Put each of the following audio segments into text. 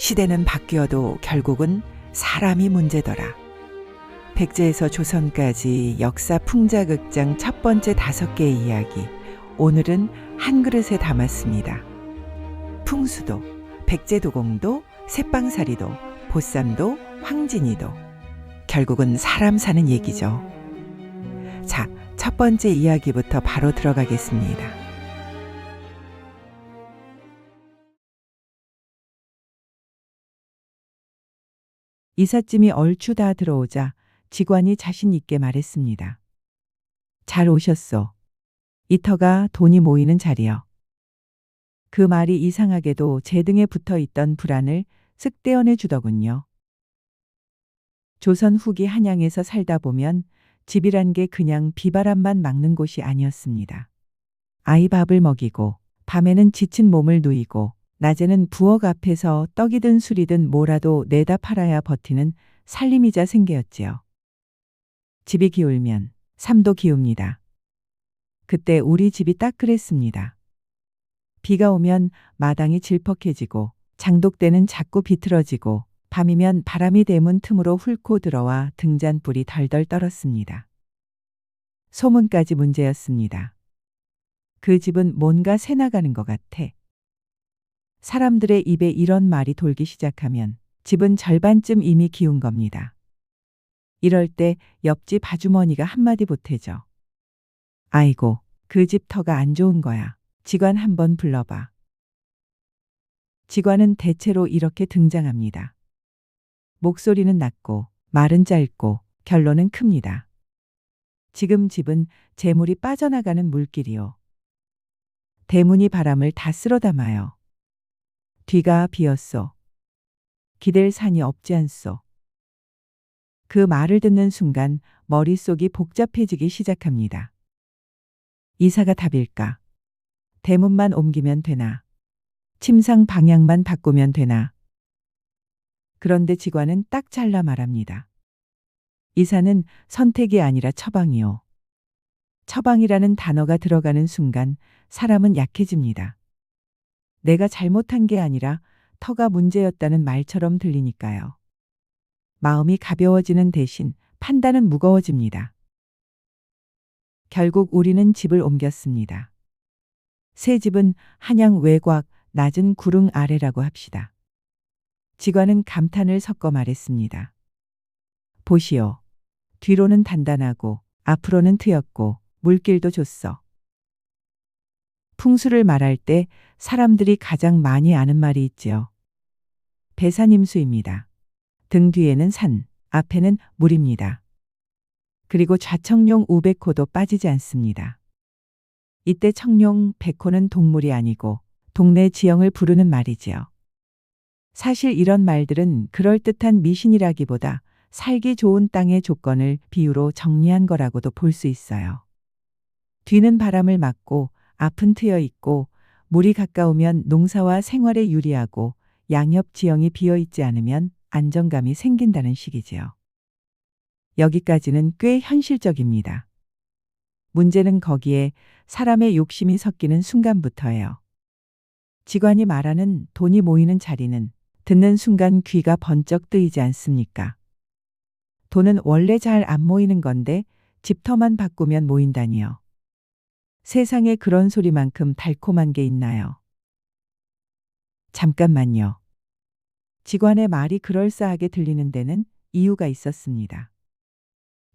시대는 바뀌어도 결국은 사람이 문제더라. 백제에서 조선까지 역사 풍자극장 첫 번째 5개의 이야기. 오늘은 한 그릇에 담았습니다. 풍수도, 백제도공도, 새빵살이도, 보쌈도, 황진이도. 결국은 사람 사는 얘기죠. 자, 첫 번째 이야기부터 바로 들어가겠습니다. 이삿짐이 얼추 다 들어오자 직원이 자신 있게 말했습니다. 잘 오셨소. 이 터가 돈이 모이는 자리요. 그 말이 이상하게도 제 등에 붙어 있던 불안을 쓱 떼어내 주더군요. 조선 후기 한양에서 살다 보면 집이란 게 그냥 비바람만 막는 곳이 아니었습니다. 아이 밥을 먹이고 밤에는 지친 몸을 누이고 낮에는 부엌 앞에서 떡이든 술이든 뭐라도 내다 팔아야 버티는 살림이자 생계였지요. 집이 기울면 삶도 기웁니다. 그때 우리 집이 딱 그랬습니다. 비가 오면 마당이 질퍽해지고 장독대는 자꾸 비틀어지고 밤이면 바람이 대문 틈으로 훑고 들어와 등잔불이 덜덜 떨었습니다. 소문까지 문제였습니다. 그 집은 뭔가 새나가는 것 같아. 사람들의 입에 이런 말이 돌기 시작하면 집은 절반쯤 이미 기운 겁니다. 이럴 때 옆집 아주머니가 한마디 보태죠. 아이고, 그 집 터가 안 좋은 거야. 직관 한번 불러봐. 직관은 대체로 이렇게 등장합니다. 목소리는 낮고 말은 짧고 결론은 큽니다. 지금 집은 재물이 빠져나가는 물길이요. 대문이 바람을 다 쓸어 담아요. 뒤가 비었소. 기댈 산이 없지 않소. 그 말을 듣는 순간 머릿속이 복잡해지기 시작합니다. 이사가 답일까? 대문만 옮기면 되나? 침상 방향만 바꾸면 되나? 그런데 직관은 딱 잘라 말합니다. 이사는 선택이 아니라 처방이요. 처방이라는 단어가 들어가는 순간 사람은 약해집니다. 내가 잘못한 게 아니라 터가 문제였다는 말처럼 들리니까요. 마음이 가벼워지는 대신 판단은 무거워집니다. 결국 우리는 집을 옮겼습니다. 새 집은 한양 외곽 낮은 구릉 아래라고 합시다. 직관은 감탄을 섞어 말했습니다. 보시오. 뒤로는 단단하고 앞으로는 트였고 물길도 좋소. 풍수를 말할 때 사람들이 가장 많이 아는 말이 있지요. 배산임수입니다. 등 뒤에는 산, 앞에는 물입니다. 그리고 좌청룡 우백호도 빠지지 않습니다. 이때 청룡, 백호는 동물이 아니고 동네 지형을 부르는 말이지요. 사실 이런 말들은 그럴듯한 미신이라기보다 살기 좋은 땅의 조건을 비유로 정리한 거라고도 볼 수 있어요. 뒤는 바람을 막고 앞은 트여 있고 물이 가까우면 농사와 생활에 유리하고 양옆 지형이 비어 있지 않으면 안정감이 생긴다는 식이지요. 여기까지는 꽤 현실적입니다. 문제는 거기에 사람의 욕심이 섞이는 순간부터예요. 직관이 말하는 돈이 모이는 자리는 듣는 순간 귀가 번쩍 뜨이지 않습니까? 돈은 원래 잘 안 모이는 건데 집터만 바꾸면 모인다니요. 세상에 그런 소리만큼 달콤한 게 있나요? 잠깐만요. 직관의 말이 그럴싸하게 들리는 데는 이유가 있었습니다.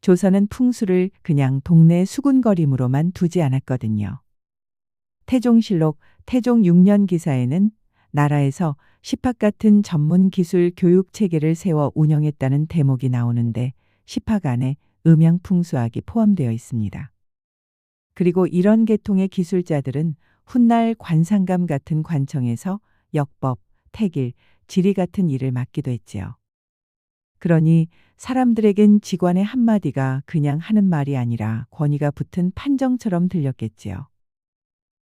조선은 풍수를 그냥 동네 수군거림으로만 두지 않았거든요. 태종실록 태종 6년 기사에는 나라에서 십학 같은 전문 기술 교육 체계를 세워 운영했다는 대목이 나오는데 십학 안에 음양풍수학이 포함되어 있습니다. 그리고 이런 계통의 기술자들은 훗날 관상감 같은 관청에서 역법, 택일, 지리 같은 일을 맡기도 했지요. 그러니 사람들에겐 직관의 한마디가 그냥 하는 말이 아니라 권위가 붙은 판정처럼 들렸겠지요.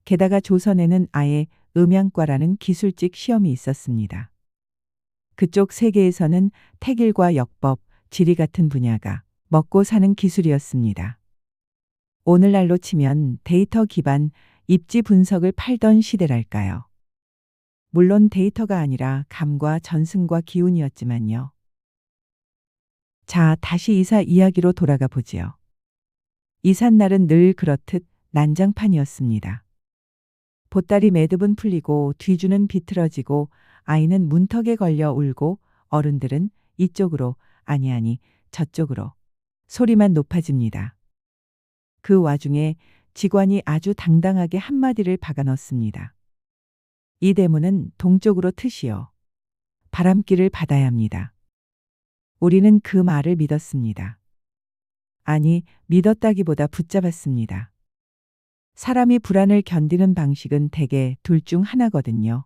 게다가 조선에는 아예 음양과라는 기술직 시험이 있었습니다. 그쪽 세계에서는 택일과 역법, 지리 같은 분야가 먹고 사는 기술이었습니다. 오늘날로 치면 데이터 기반 입지 분석을 팔던 시대랄까요. 물론 데이터가 아니라 감과 전승과 기운이었지만요. 자, 다시 이사 이야기로 돌아가 보지요. 이삿날은 늘 그렇듯 난장판이었습니다. 보따리 매듭은 풀리고 뒤주는 비틀어지고 아이는 문턱에 걸려 울고 어른들은 이쪽으로 아니 저쪽으로 소리만 높아집니다. 그 와중에 직원이 아주 당당하게 한마디를 박아 넣습니다. 이 대문은 동쪽으로 트시오. 바람길을 받아야 합니다. 우리는 그 말을 믿었습니다. 아니, 믿었다기보다 붙잡았습니다. 사람이 불안을 견디는 방식은 대개 둘 중 하나거든요.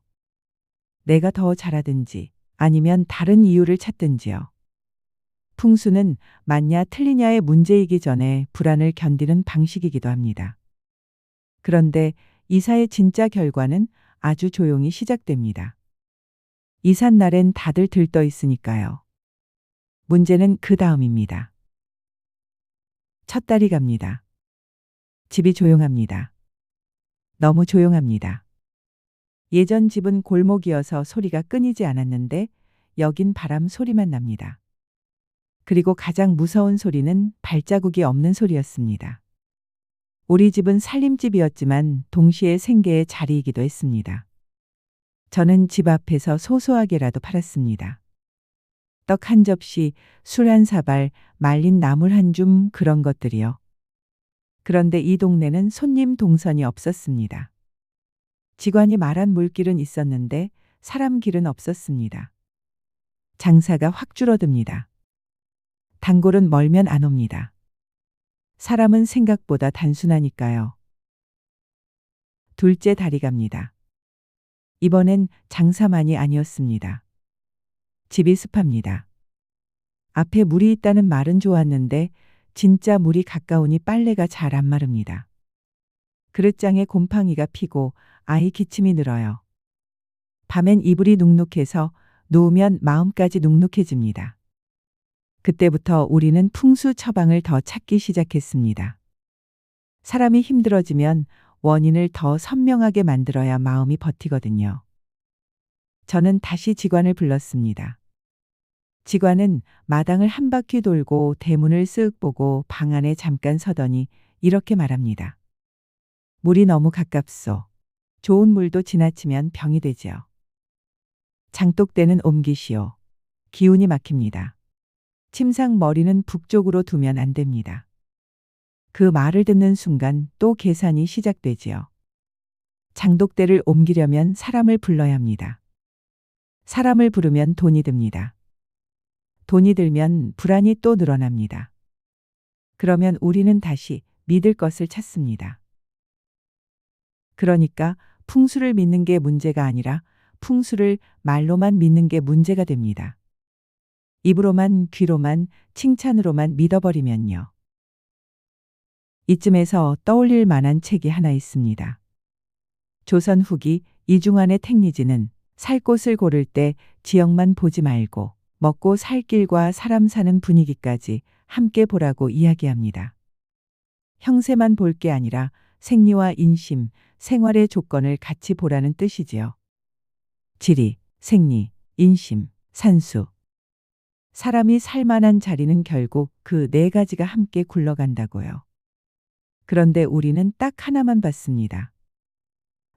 내가 더 잘하든지 아니면 다른 이유를 찾든지요. 풍수는 맞냐 틀리냐의 문제이기 전에 불안을 견디는 방식이기도 합니다. 그런데 이사의 진짜 결과는 아주 조용히 시작됩니다. 이삿날엔 다들 들떠 있으니까요. 문제는 그 다음입니다. 첫 달이 갑니다. 집이 조용합니다. 너무 조용합니다. 예전 집은 골목이어서 소리가 끊이지 않았는데 여긴 바람 소리만 납니다. 그리고 가장 무서운 소리는 발자국이 없는 소리였습니다. 우리 집은 살림집이었지만 동시에 생계의 자리이기도 했습니다. 저는 집 앞에서 소소하게라도 팔았습니다. 떡 한 접시, 술 한 사발, 말린 나물 한 줌 그런 것들이요. 그런데 이 동네는 손님 동선이 없었습니다. 직원이 말한 물길은 있었는데 사람 길은 없었습니다. 장사가 확 줄어듭니다. 단골은 멀면 안 옵니다. 사람은 생각보다 단순하니까요. 둘째 달이 갑니다. 이번엔 장사만이 아니었습니다. 집이 습합니다. 앞에 물이 있다는 말은 좋았는데 진짜 물이 가까우니 빨래가 잘 안 마릅니다. 그릇장에 곰팡이가 피고 아이 기침이 늘어요. 밤엔 이불이 눅눅해서 누우면 마음까지 눅눅해집니다. 그때부터 우리는 풍수 처방을 더 찾기 시작했습니다. 사람이 힘들어지면 원인을 더 선명하게 만들어야 마음이 버티거든요. 저는 다시 직원을 불렀습니다. 직원은 마당을 한 바퀴 돌고 대문을 쓱 보고 방 안에 잠깐 서더니 이렇게 말합니다. 물이 너무 가깝소. 좋은 물도 지나치면 병이 되지요. 장독대는 옮기시오. 기운이 막힙니다. 침상 머리는 북쪽으로 두면 안 됩니다. 그 말을 듣는 순간 또 계산이 시작되지요. 장독대를 옮기려면 사람을 불러야 합니다. 사람을 부르면 돈이 듭니다. 돈이 들면 불안이 또 늘어납니다. 그러면 우리는 다시 믿을 것을 찾습니다. 그러니까 풍수를 믿는 게 문제가 아니라 풍수를 말로만 믿는 게 문제가 됩니다. 입으로만 귀로만 칭찬으로만 믿어버리면요. 이쯤에서 떠올릴 만한 책이 하나 있습니다. 조선 후기 이중환의 택리지는 살 곳을 고를 때 지역만 보지 말고 먹고 살 길과 사람 사는 분위기까지 함께 보라고 이야기합니다. 형세만 볼 게 아니라 생리와 인심, 생활의 조건을 같이 보라는 뜻이지요. 지리, 생리, 인심, 산수. 사람이 살만한 자리는 결국 그 네 가지가 함께 굴러간다고요. 그런데 우리는 딱 하나만 봤습니다.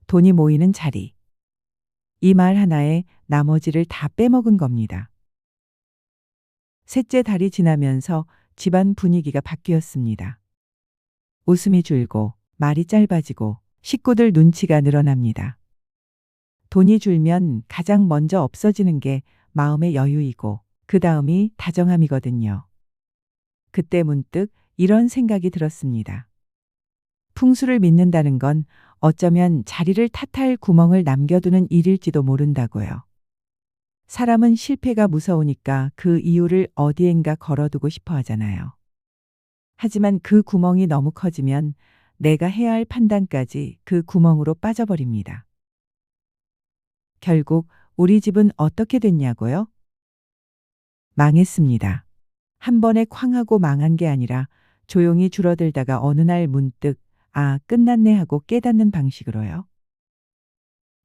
돈이 모이는 자리. 이 말 하나에 나머지를 다 빼먹은 겁니다. 셋째 달이 지나면서 집안 분위기가 바뀌었습니다. 웃음이 줄고 말이 짧아지고 식구들 눈치가 늘어납니다. 돈이 줄면 가장 먼저 없어지는 게 마음의 여유이고 그 다음이 다정함이거든요. 그때 문득 이런 생각이 들었습니다. 풍수를 믿는다는 건 어쩌면 자리를 탓할 구멍을 남겨두는 일일지도 모른다고요. 사람은 실패가 무서우니까 그 이유를 어디엔가 걸어두고 싶어 하잖아요. 하지만 그 구멍이 너무 커지면 내가 해야 할 판단까지 그 구멍으로 빠져버립니다. 결국 우리 집은 어떻게 됐냐고요? 망했습니다. 한 번에 쾅 하고 망한 게 아니라 조용히 줄어들다가 어느 날 문득 아, 끝났네 하고 깨닫는 방식으로요.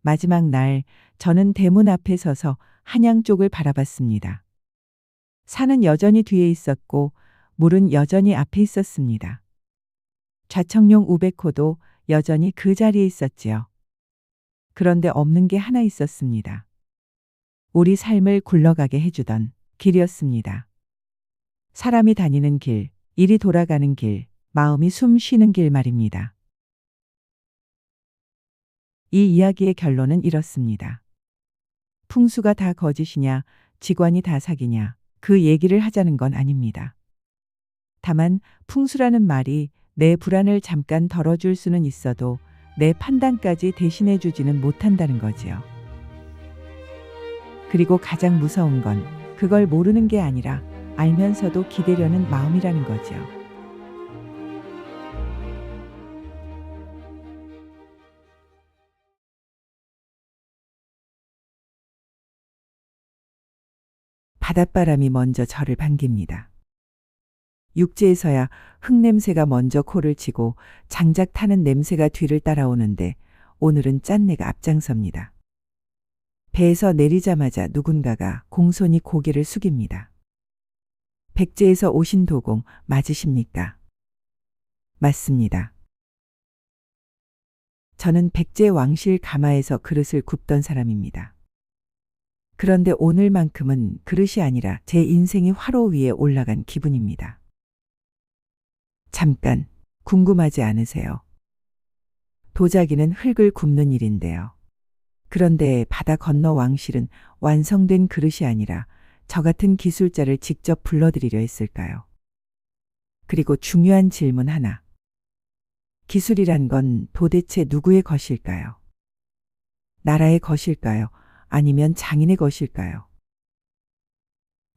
마지막 날 저는 대문 앞에 서서 한양 쪽을 바라봤습니다. 산은 여전히 뒤에 있었고 물은 여전히 앞에 있었습니다. 좌청룡 우백호도 여전히 그 자리에 있었지요. 그런데 없는 게 하나 있었습니다. 우리 삶을 굴러가게 해주던 길이었습니다. 사람이 다니는 길, 일이 돌아가는 길, 마음이 숨 쉬는 길 말입니다. 이 이야기의 결론은 이렇습니다. 풍수가 다 거짓이냐, 직관이 다 사기냐, 그 얘기를 하자는 건 아닙니다. 다만 풍수라는 말이 내 불안을 잠깐 덜어줄 수는 있어도 내 판단까지 대신해 주지는 못한다는 거지요. 그리고 가장 무서운 건 그걸 모르는 게 아니라 알면서도 기대려는 마음이라는 거지요. 바닷바람이 먼저 저를 반깁니다. 육지에서야 흙냄새가 먼저 코를 치고 장작 타는 냄새가 뒤를 따라오는데 오늘은 짠내가 앞장섭니다. 배에서 내리자마자 누군가가 공손히 고개를 숙입니다. 백제에서 오신 도공 맞으십니까? 맞습니다. 저는 백제 왕실 가마에서 그릇을 굽던 사람입니다. 그런데 오늘만큼은 그릇이 아니라 제 인생이 화로 위에 올라간 기분입니다. 잠깐 궁금하지 않으세요? 도자기는 흙을 굽는 일인데요. 그런데 바다 건너 왕실은 완성된 그릇이 아니라 저 같은 기술자를 직접 불러들이려 했을까요? 그리고 중요한 질문 하나. 기술이란 건 도대체 누구의 것일까요? 나라의 것일까요? 아니면 장인의 것일까요?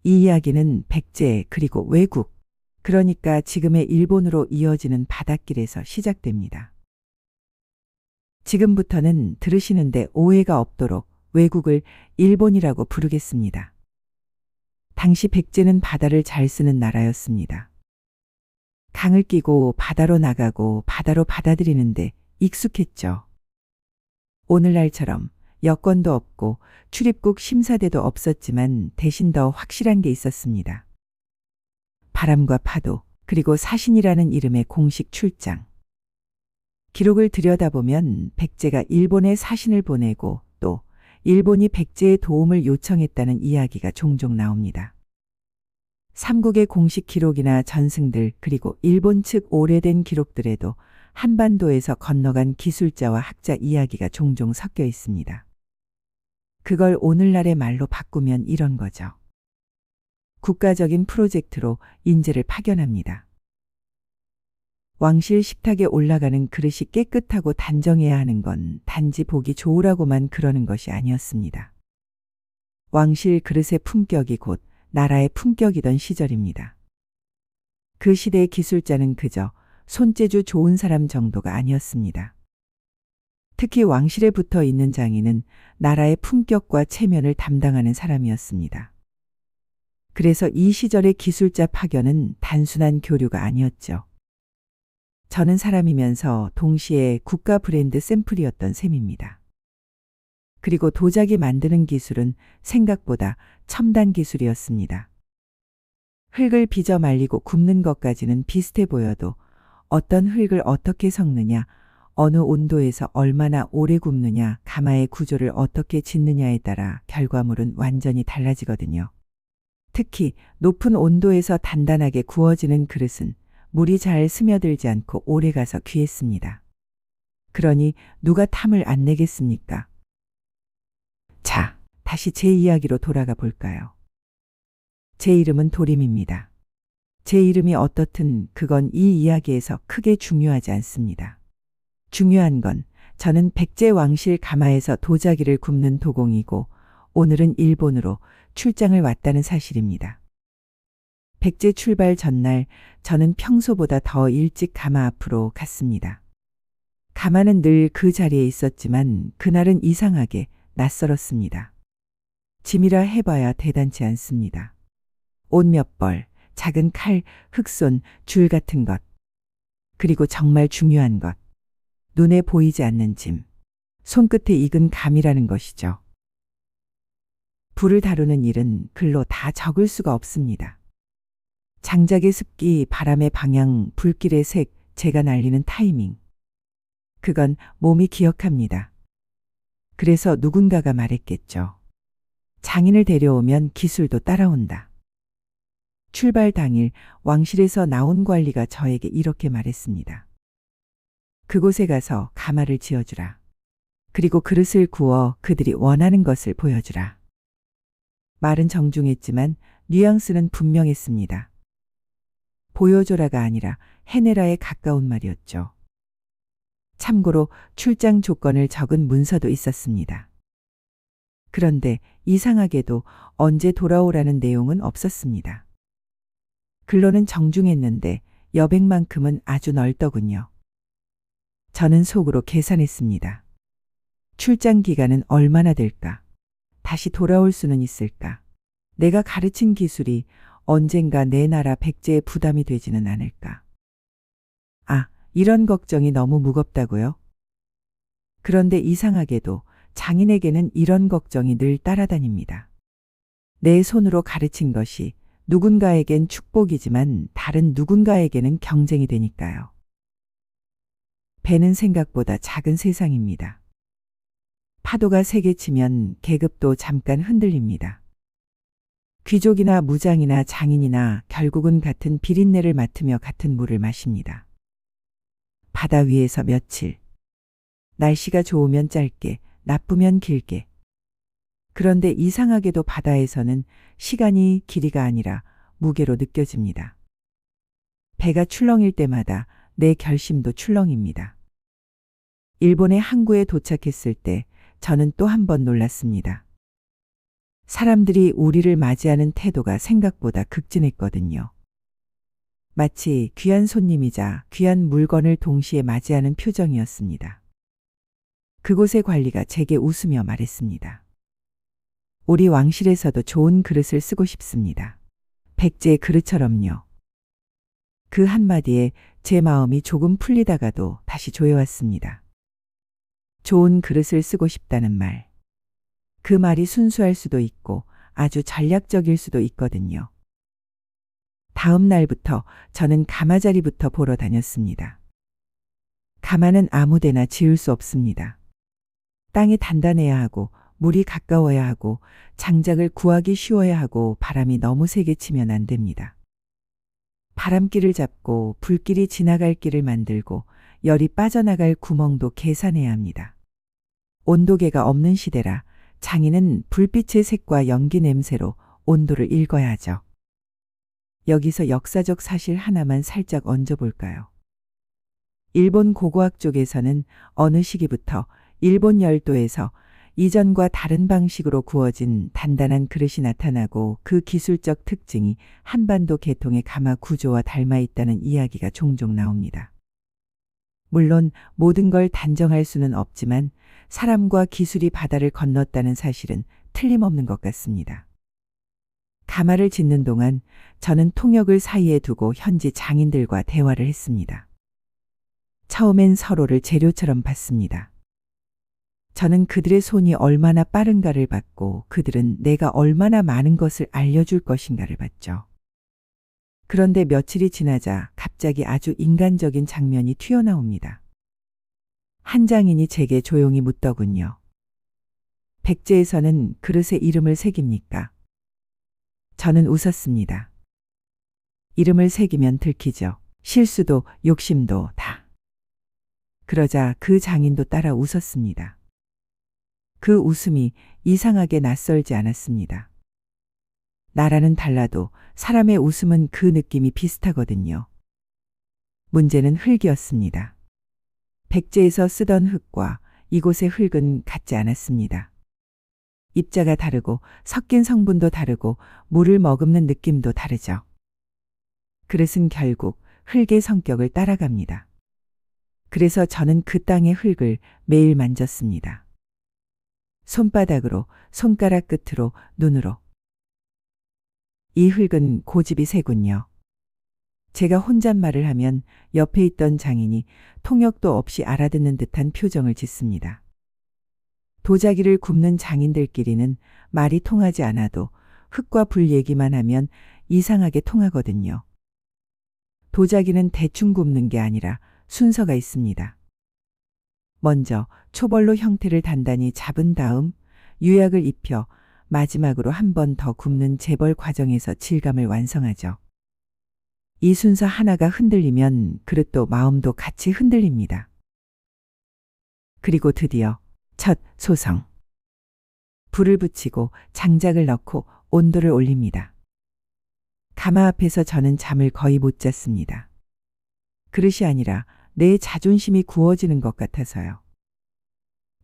이 이야기는 백제 그리고 외국, 그러니까 지금의 일본으로 이어지는 바닷길에서 시작됩니다. 지금부터는 들으시는데 오해가 없도록 외국을 일본이라고 부르겠습니다. 당시 백제는 바다를 잘 쓰는 나라였습니다. 강을 끼고 바다로 나가고 바다로 받아들이는데 익숙했죠. 오늘날처럼 여권도 없고 출입국 심사대도 없었지만 대신 더 확실한 게 있었습니다. 바람과 파도, 그리고 사신이라는 이름의 공식 출장. 기록을 들여다보면 백제가 일본에 사신을 보내고 또 일본이 백제의 도움을 요청했다는 이야기가 종종 나옵니다. 삼국의 공식 기록이나 전승들 그리고 일본 측 오래된 기록들에도 한반도에서 건너간 기술자와 학자 이야기가 종종 섞여 있습니다. 그걸 오늘날의 말로 바꾸면 이런 거죠. 국가적인 프로젝트로 인재를 파견합니다. 왕실 식탁에 올라가는 그릇이 깨끗하고 단정해야 하는 건 단지 보기 좋으라고만 그러는 것이 아니었습니다. 왕실 그릇의 품격이 곧 나라의 품격이던 시절입니다. 그 시대의 기술자는 그저 손재주 좋은 사람 정도가 아니었습니다. 특히 왕실에 붙어 있는 장인은 나라의 품격과 체면을 담당하는 사람이었습니다. 그래서 이 시절의 기술자 파견은 단순한 교류가 아니었죠. 저는 사람이면서 동시에 국가 브랜드 샘플이었던 셈입니다. 그리고 도자기 만드는 기술은 생각보다 첨단 기술이었습니다. 흙을 빚어 말리고 굽는 것까지는 비슷해 보여도 어떤 흙을 어떻게 섞느냐, 어느 온도에서 얼마나 오래 굽느냐, 가마의 구조를 어떻게 짓느냐에 따라 결과물은 완전히 달라지거든요. 특히 높은 온도에서 단단하게 구워지는 그릇은 물이 잘 스며들지 않고 오래가서 귀했습니다. 그러니 누가 탐을 안 내겠습니까? 자, 다시 제 이야기로 돌아가 볼까요? 제 이름은 도림입니다. 제 이름이 어떻든 그건 이 이야기에서 크게 중요하지 않습니다. 중요한 건 저는 백제 왕실 가마에서 도자기를 굽는 도공이고 오늘은 일본으로 출장을 왔다는 사실입니다. 백제 출발 전날 저는 평소보다 더 일찍 가마 앞으로 갔습니다. 가마는 늘 그 자리에 있었지만 그날은 이상하게 낯설었습니다. 짐이라 해봐야 대단치 않습니다. 옷 몇 벌, 작은 칼, 흑손, 줄 같은 것. 그리고 정말 중요한 것. 눈에 보이지 않는 짐. 손끝에 익은 감이라는 것이죠. 불을 다루는 일은 글로 다 적을 수가 없습니다. 장작의 습기, 바람의 방향, 불길의 색, 제가 날리는 타이밍. 그건 몸이 기억합니다. 그래서 누군가가 말했겠죠. 장인을 데려오면 기술도 따라온다. 출발 당일 왕실에서 나온 관리가 저에게 이렇게 말했습니다. 그곳에 가서 가마를 지어주라. 그리고 그릇을 구워 그들이 원하는 것을 보여주라. 말은 정중했지만 뉘앙스는 분명했습니다. 보여줘라가 아니라 해내라에 가까운 말이었죠. 참고로 출장 조건을 적은 문서도 있었습니다. 그런데 이상하게도 언제 돌아오라는 내용은 없었습니다. 글로는 정중했는데 여백만큼은 아주 넓더군요. 저는 속으로 계산했습니다. 출장 기간은 얼마나 될까? 다시 돌아올 수는 있을까? 내가 가르친 기술이 언젠가 내 나라 백제에 부담이 되지는 않을까? 아, 이런 걱정이 너무 무겁다고요? 그런데 이상하게도 장인에게는 이런 걱정이 늘 따라다닙니다. 내 손으로 가르친 것이 누군가에겐 축복이지만 다른 누군가에게는 경쟁이 되니까요. 배는 생각보다 작은 세상입니다. 파도가 세게 치면 계급도 잠깐 흔들립니다. 귀족이나 무장이나 장인이나 결국은 같은 비린내를 맡으며 같은 물을 마십니다. 바다 위에서 며칠. 날씨가 좋으면 짧게, 나쁘면 길게. 그런데 이상하게도 바다에서는 시간이 길이가 아니라 무게로 느껴집니다. 배가 출렁일 때마다 내 결심도 출렁입니다. 일본의 항구에 도착했을 때 저는 또 한 번 놀랐습니다. 사람들이 우리를 맞이하는 태도가 생각보다 극진했거든요. 마치 귀한 손님이자 귀한 물건을 동시에 맞이하는 표정이었습니다. 그곳의 관리가 제게 웃으며 말했습니다. 우리 왕실에서도 좋은 그릇을 쓰고 싶습니다. 백제의 그릇처럼요. 그 한마디에 제 마음이 조금 풀리다가도 다시 조여왔습니다. 좋은 그릇을 쓰고 싶다는 말. 그 말이 순수할 수도 있고 아주 전략적일 수도 있거든요. 다음 날부터 저는 가마자리부터 보러 다녔습니다. 가마는 아무데나 지을 수 없습니다. 땅이 단단해야 하고 물이 가까워야 하고 장작을 구하기 쉬워야 하고 바람이 너무 세게 치면 안 됩니다. 바람길을 잡고 불길이 지나갈 길을 만들고 열이 빠져나갈 구멍도 계산해야 합니다. 온도계가 없는 시대라 장인은 불빛의 색과 연기 냄새로 온도를 읽어야 하죠. 여기서 역사적 사실 하나만 살짝 얹어볼까요? 일본 고고학 쪽에서는 어느 시기부터 일본 열도에서 이전과 다른 방식으로 구워진 단단한 그릇이 나타나고 그 기술적 특징이 한반도 계통의 가마 구조와 닮아 있다는 이야기가 종종 나옵니다. 물론 모든 걸 단정할 수는 없지만 사람과 기술이 바다를 건넜다는 사실은 틀림없는 것 같습니다. 가마를 짓는 동안 저는 통역을 사이에 두고 현지 장인들과 대화를 했습니다. 처음엔 서로를 재료처럼 봤습니다. 저는 그들의 손이 얼마나 빠른가를 봤고 그들은 내가 얼마나 많은 것을 알려줄 것인가를 봤죠. 그런데 며칠이 지나자 갑자기 아주 인간적인 장면이 튀어나옵니다. 한 장인이 제게 조용히 묻더군요. 백제에서는 그릇에 이름을 새깁니까? 저는 웃었습니다. 이름을 새기면 들키죠. 실수도 욕심도 다. 그러자 그 장인도 따라 웃었습니다. 그 웃음이 이상하게 낯설지 않았습니다. 나라는 달라도 사람의 웃음은 그 느낌이 비슷하거든요. 문제는 흙이었습니다. 백제에서 쓰던 흙과 이곳의 흙은 같지 않았습니다. 입자가 다르고 섞인 성분도 다르고 물을 머금는 느낌도 다르죠. 그릇은 결국 흙의 성격을 따라갑니다. 그래서 저는 그 땅의 흙을 매일 만졌습니다. 손바닥으로, 손가락 끝으로, 눈으로. 이 흙은 고집이 세군요. 제가 혼잣말을 하면 옆에 있던 장인이 통역도 없이 알아듣는 듯한 표정을 짓습니다. 도자기를 굽는 장인들끼리는 말이 통하지 않아도 흙과 불 얘기만 하면 이상하게 통하거든요. 도자기는 대충 굽는 게 아니라 순서가 있습니다. 먼저 초벌로 형태를 단단히 잡은 다음 유약을 입혀 마지막으로 한 번 더 굽는 재벌 과정에서 질감을 완성하죠. 이 순서 하나가 흔들리면 그릇도 마음도 같이 흔들립니다. 그리고 드디어 첫 소성. 불을 붙이고 장작을 넣고 온도를 올립니다. 가마 앞에서 저는 잠을 거의 못 잤습니다. 그릇이 아니라 내 자존심이 구워지는 것 같아서요.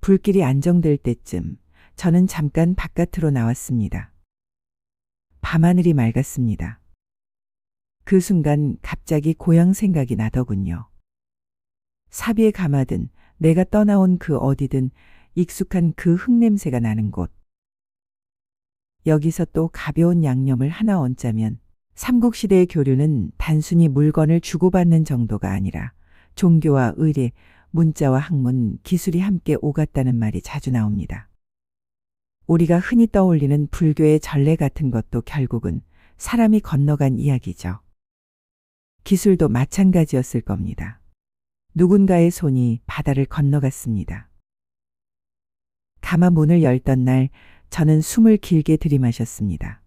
불길이 안정될 때쯤 저는 잠깐 바깥으로 나왔습니다. 밤하늘이 맑았습니다. 그 순간 갑자기 고향 생각이 나더군요. 사비에 가마든 내가 떠나온 그 어디든 익숙한 그 흙냄새가 나는 곳. 여기서 또 가벼운 양념을 하나 얹자면 삼국시대의 교류는 단순히 물건을 주고받는 정도가 아니라 종교와 의례, 문자와 학문, 기술이 함께 오갔다는 말이 자주 나옵니다. 우리가 흔히 떠올리는 불교의 전례 같은 것도 결국은 사람이 건너간 이야기죠. 기술도 마찬가지였을 겁니다. 누군가의 손이 바다를 건너갔습니다. 가마 문을 열던 날 저는 숨을 길게 들이마셨습니다.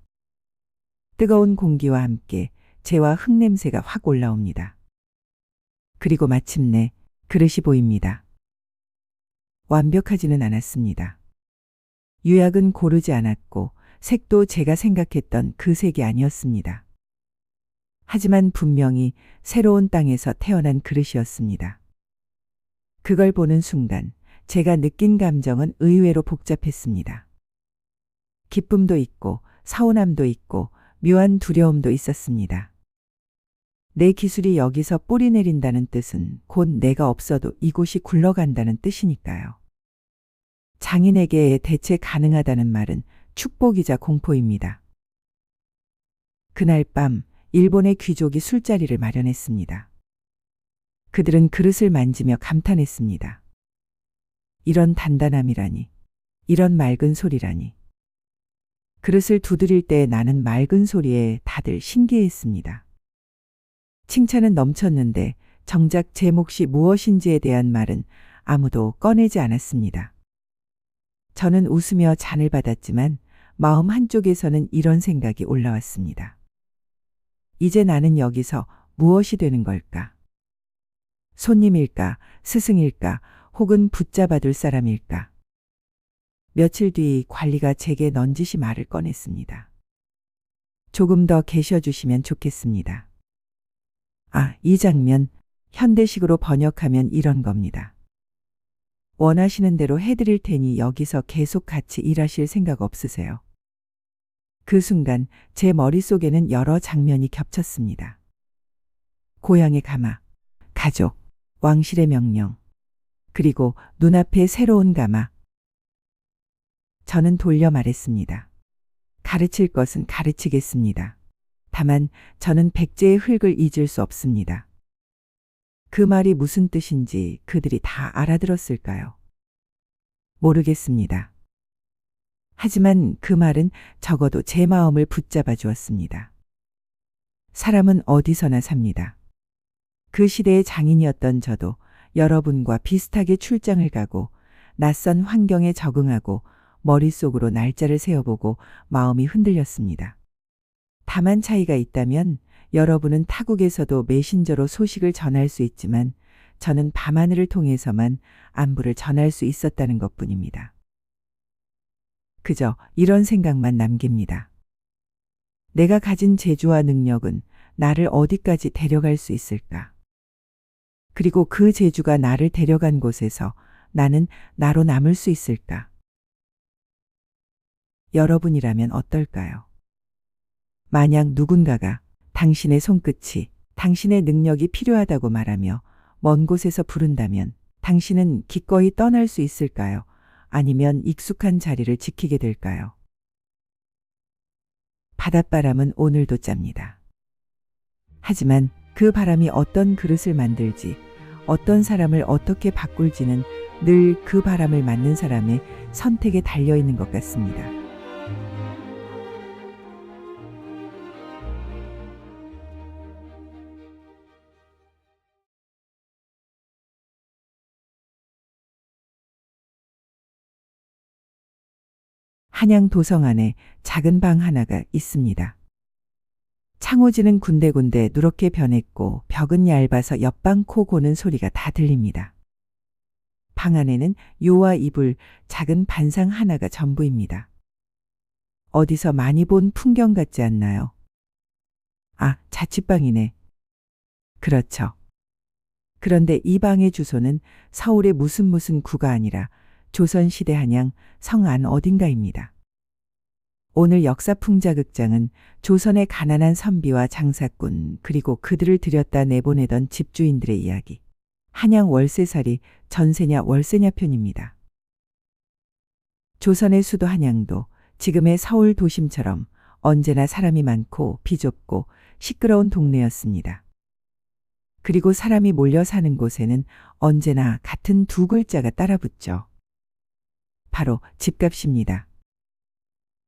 뜨거운 공기와 함께 재와 흙냄새가 확 올라옵니다. 그리고 마침내 그릇이 보입니다. 완벽하지는 않았습니다. 유약은 고르지 않았고 색도 제가 생각했던 그 색이 아니었습니다. 하지만 분명히 새로운 땅에서 태어난 그릇이었습니다. 그걸 보는 순간 제가 느낀 감정은 의외로 복잡했습니다. 기쁨도 있고 서운함도 있고 묘한 두려움도 있었습니다. 내 기술이 여기서 뿌리 내린다는 뜻은 곧 내가 없어도 이곳이 굴러간다는 뜻이니까요. 장인에게 대체 가능하다는 말은 축복이자 공포입니다. 그날 밤 일본의 귀족이 술자리를 마련했습니다. 그들은 그릇을 만지며 감탄했습니다. 이런 단단함이라니, 이런 맑은 소리라니. 그릇을 두드릴 때 나는 맑은 소리에 다들 신기해했습니다. 칭찬은 넘쳤는데 정작 제 몫이 무엇인지에 대한 말은 아무도 꺼내지 않았습니다. 저는 웃으며 잔을 받았지만 마음 한쪽에서는 이런 생각이 올라왔습니다. 이제 나는 여기서 무엇이 되는 걸까? 손님일까, 스승일까, 혹은 붙잡아둘 사람일까? 며칠 뒤 관리가 제게 넌지시 말을 꺼냈습니다. 조금 더 계셔주시면 좋겠습니다. 아, 이 장면 현대식으로 번역하면 이런 겁니다. 원하시는 대로 해드릴 테니 여기서 계속 같이 일하실 생각 없으세요? 그 순간 제 머릿속에는 여러 장면이 겹쳤습니다. 고향의 가마, 가족, 왕실의 명령, 그리고 눈앞에 새로운 가마. 저는 돌려 말했습니다. 가르칠 것은 가르치겠습니다. 다만 저는 백제의 흙을 잊을 수 없습니다. 그 말이 무슨 뜻인지 그들이 다 알아들었을까요? 모르겠습니다. 하지만 그 말은 적어도 제 마음을 붙잡아 주었습니다. 사람은 어디서나 삽니다. 그 시대의 장인이었던 저도 여러분과 비슷하게 출장을 가고 낯선 환경에 적응하고 머릿속으로 날짜를 세어보고 마음이 흔들렸습니다. 다만 차이가 있다면 여러분은 타국에서도 메신저로 소식을 전할 수 있지만 저는 밤하늘을 통해서만 안부를 전할 수 있었다는 것뿐입니다. 그저 이런 생각만 남깁니다. 내가 가진 재주와 능력은 나를 어디까지 데려갈 수 있을까? 그리고 그 재주가 나를 데려간 곳에서 나는 나로 남을 수 있을까? 여러분이라면 어떨까요? 만약 누군가가 당신의 손끝이 당신의 능력이 필요하다고 말하며 먼 곳에서 부른다면 당신은 기꺼이 떠날 수 있을까요? 아니면 익숙한 자리를 지키게 될까요? 바닷바람은 오늘도 짭니다. 하지만 그 바람이 어떤 그릇을 만들지, 어떤 사람을 어떻게 바꿀지는 늘 그 바람을 맞는 사람의 선택에 달려 있는 것 같습니다. 한양 도성 안에 작은 방 하나가 있습니다. 창호지는 군데군데 누렇게 변했고 벽은 얇아서 옆방 코 고는 소리가 다 들립니다. 방 안에는 요와 이불, 작은 반상 하나가 전부입니다. 어디서 많이 본 풍경 같지 않나요? 아, 자취방이네. 그렇죠. 그런데 이 방의 주소는 서울의 무슨 구가 아니라 조선시대 한양 성안 어딘가입니다. 오늘 역사풍자극장은 조선의 가난한 선비와 장사꾼 그리고 그들을 들였다 내보내던 집주인들의 이야기. 한양 월세살이 전세냐 월세냐 편입니다. 조선의 수도 한양도 지금의 서울 도심처럼 언제나 사람이 많고 비좁고 시끄러운 동네였습니다. 그리고 사람이 몰려 사는 곳에는 언제나 같은 두 글자가 따라붙죠. 바로 집값입니다.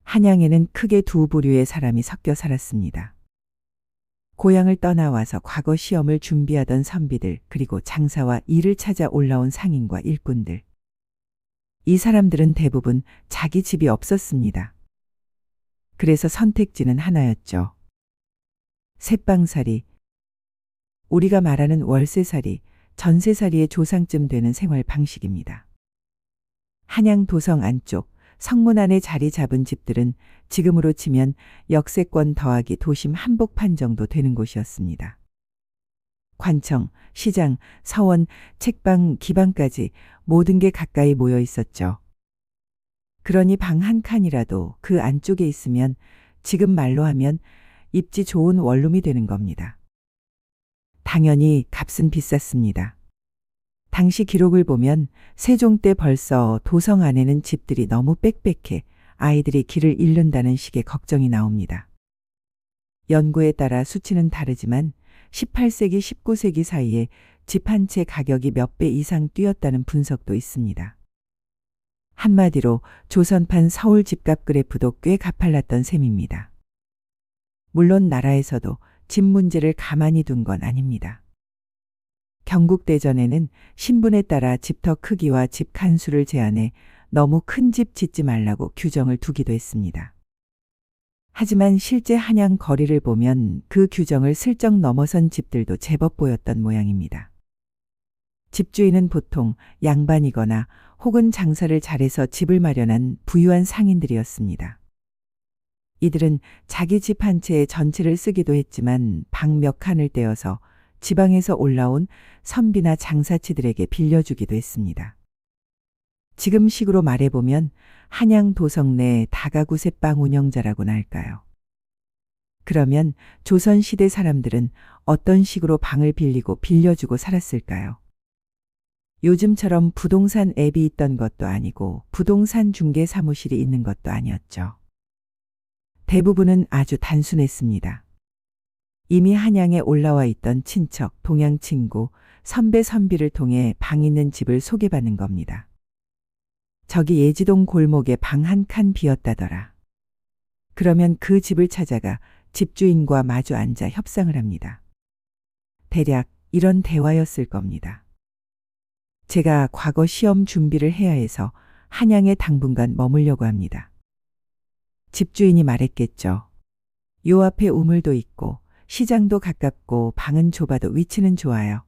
한양에는 크게 두 부류의 사람이 섞여 살았습니다. 고향을 떠나와서 과거 시험을 준비하던 선비들 그리고 장사와 일을 찾아 올라온 상인과 일꾼들. 이 사람들은 대부분 자기 집이 없었습니다. 그래서 선택지는 하나였죠. 셋방살이, 우리가 말하는 월세살이, 전세살이의 조상쯤 되는 생활 방식입니다. 한양 도성 안쪽 성문 안에 자리 잡은 집들은 지금으로 치면 역세권 더하기 도심 한복판 정도 되는 곳이었습니다. 관청, 시장, 서원, 책방, 기방까지 모든 게 가까이 모여 있었죠. 그러니 방 한 칸이라도 그 안쪽에 있으면 지금 말로 하면 입지 좋은 원룸이 되는 겁니다. 당연히 값은 비쌌습니다. 당시 기록을 보면 세종 때 벌써 도성 안에는 집들이 너무 빽빽해 아이들이 길을 잃는다는 식의 걱정이 나옵니다. 연구에 따라 수치는 다르지만 18세기, 19세기 사이에 집 한 채 가격이 몇 배 이상 뛰었다는 분석도 있습니다. 한마디로 조선판 서울 집값 그래프도 꽤 가팔랐던 셈입니다. 물론 나라에서도 집 문제를 가만히 둔 건 아닙니다. 경국대전에는 신분에 따라 집터 크기와 집 칸수를 제한해 너무 큰 집 짓지 말라고 규정을 두기도 했습니다. 하지만 실제 한양 거리를 보면 그 규정을 슬쩍 넘어선 집들도 제법 보였던 모양입니다. 집주인은 보통 양반이거나 혹은 장사를 잘해서 집을 마련한 부유한 상인들이었습니다. 이들은 자기 집 한 채의 전체를 쓰기도 했지만 방 몇 칸을 떼어서 지방에서 올라온 선비나 장사치들에게 빌려주기도 했습니다. 지금식으로 말해보면 한양 도성 내 다가구 셋방 운영자라고나 할까요? 그러면 조선시대 사람들은 어떤 식으로 방을 빌리고 빌려주고 살았을까요? 요즘처럼 부동산 앱이 있던 것도 아니고 부동산 중개 사무실이 있는 것도 아니었죠. 대부분은 아주 단순했습니다. 이미 한양에 올라와 있던 친척, 동양 친구, 선배 선비를 통해 방 있는 집을 소개받는 겁니다. 저기 예지동 골목에 방 한 칸 비었다더라. 그러면 그 집을 찾아가 집주인과 마주 앉아 협상을 합니다. 대략 이런 대화였을 겁니다. 제가 과거 시험 준비를 해야 해서 한양에 당분간 머물려고 합니다. 집주인이 말했겠죠. 요 앞에 우물도 있고 시장도 가깝고 방은 좁아도 위치는 좋아요.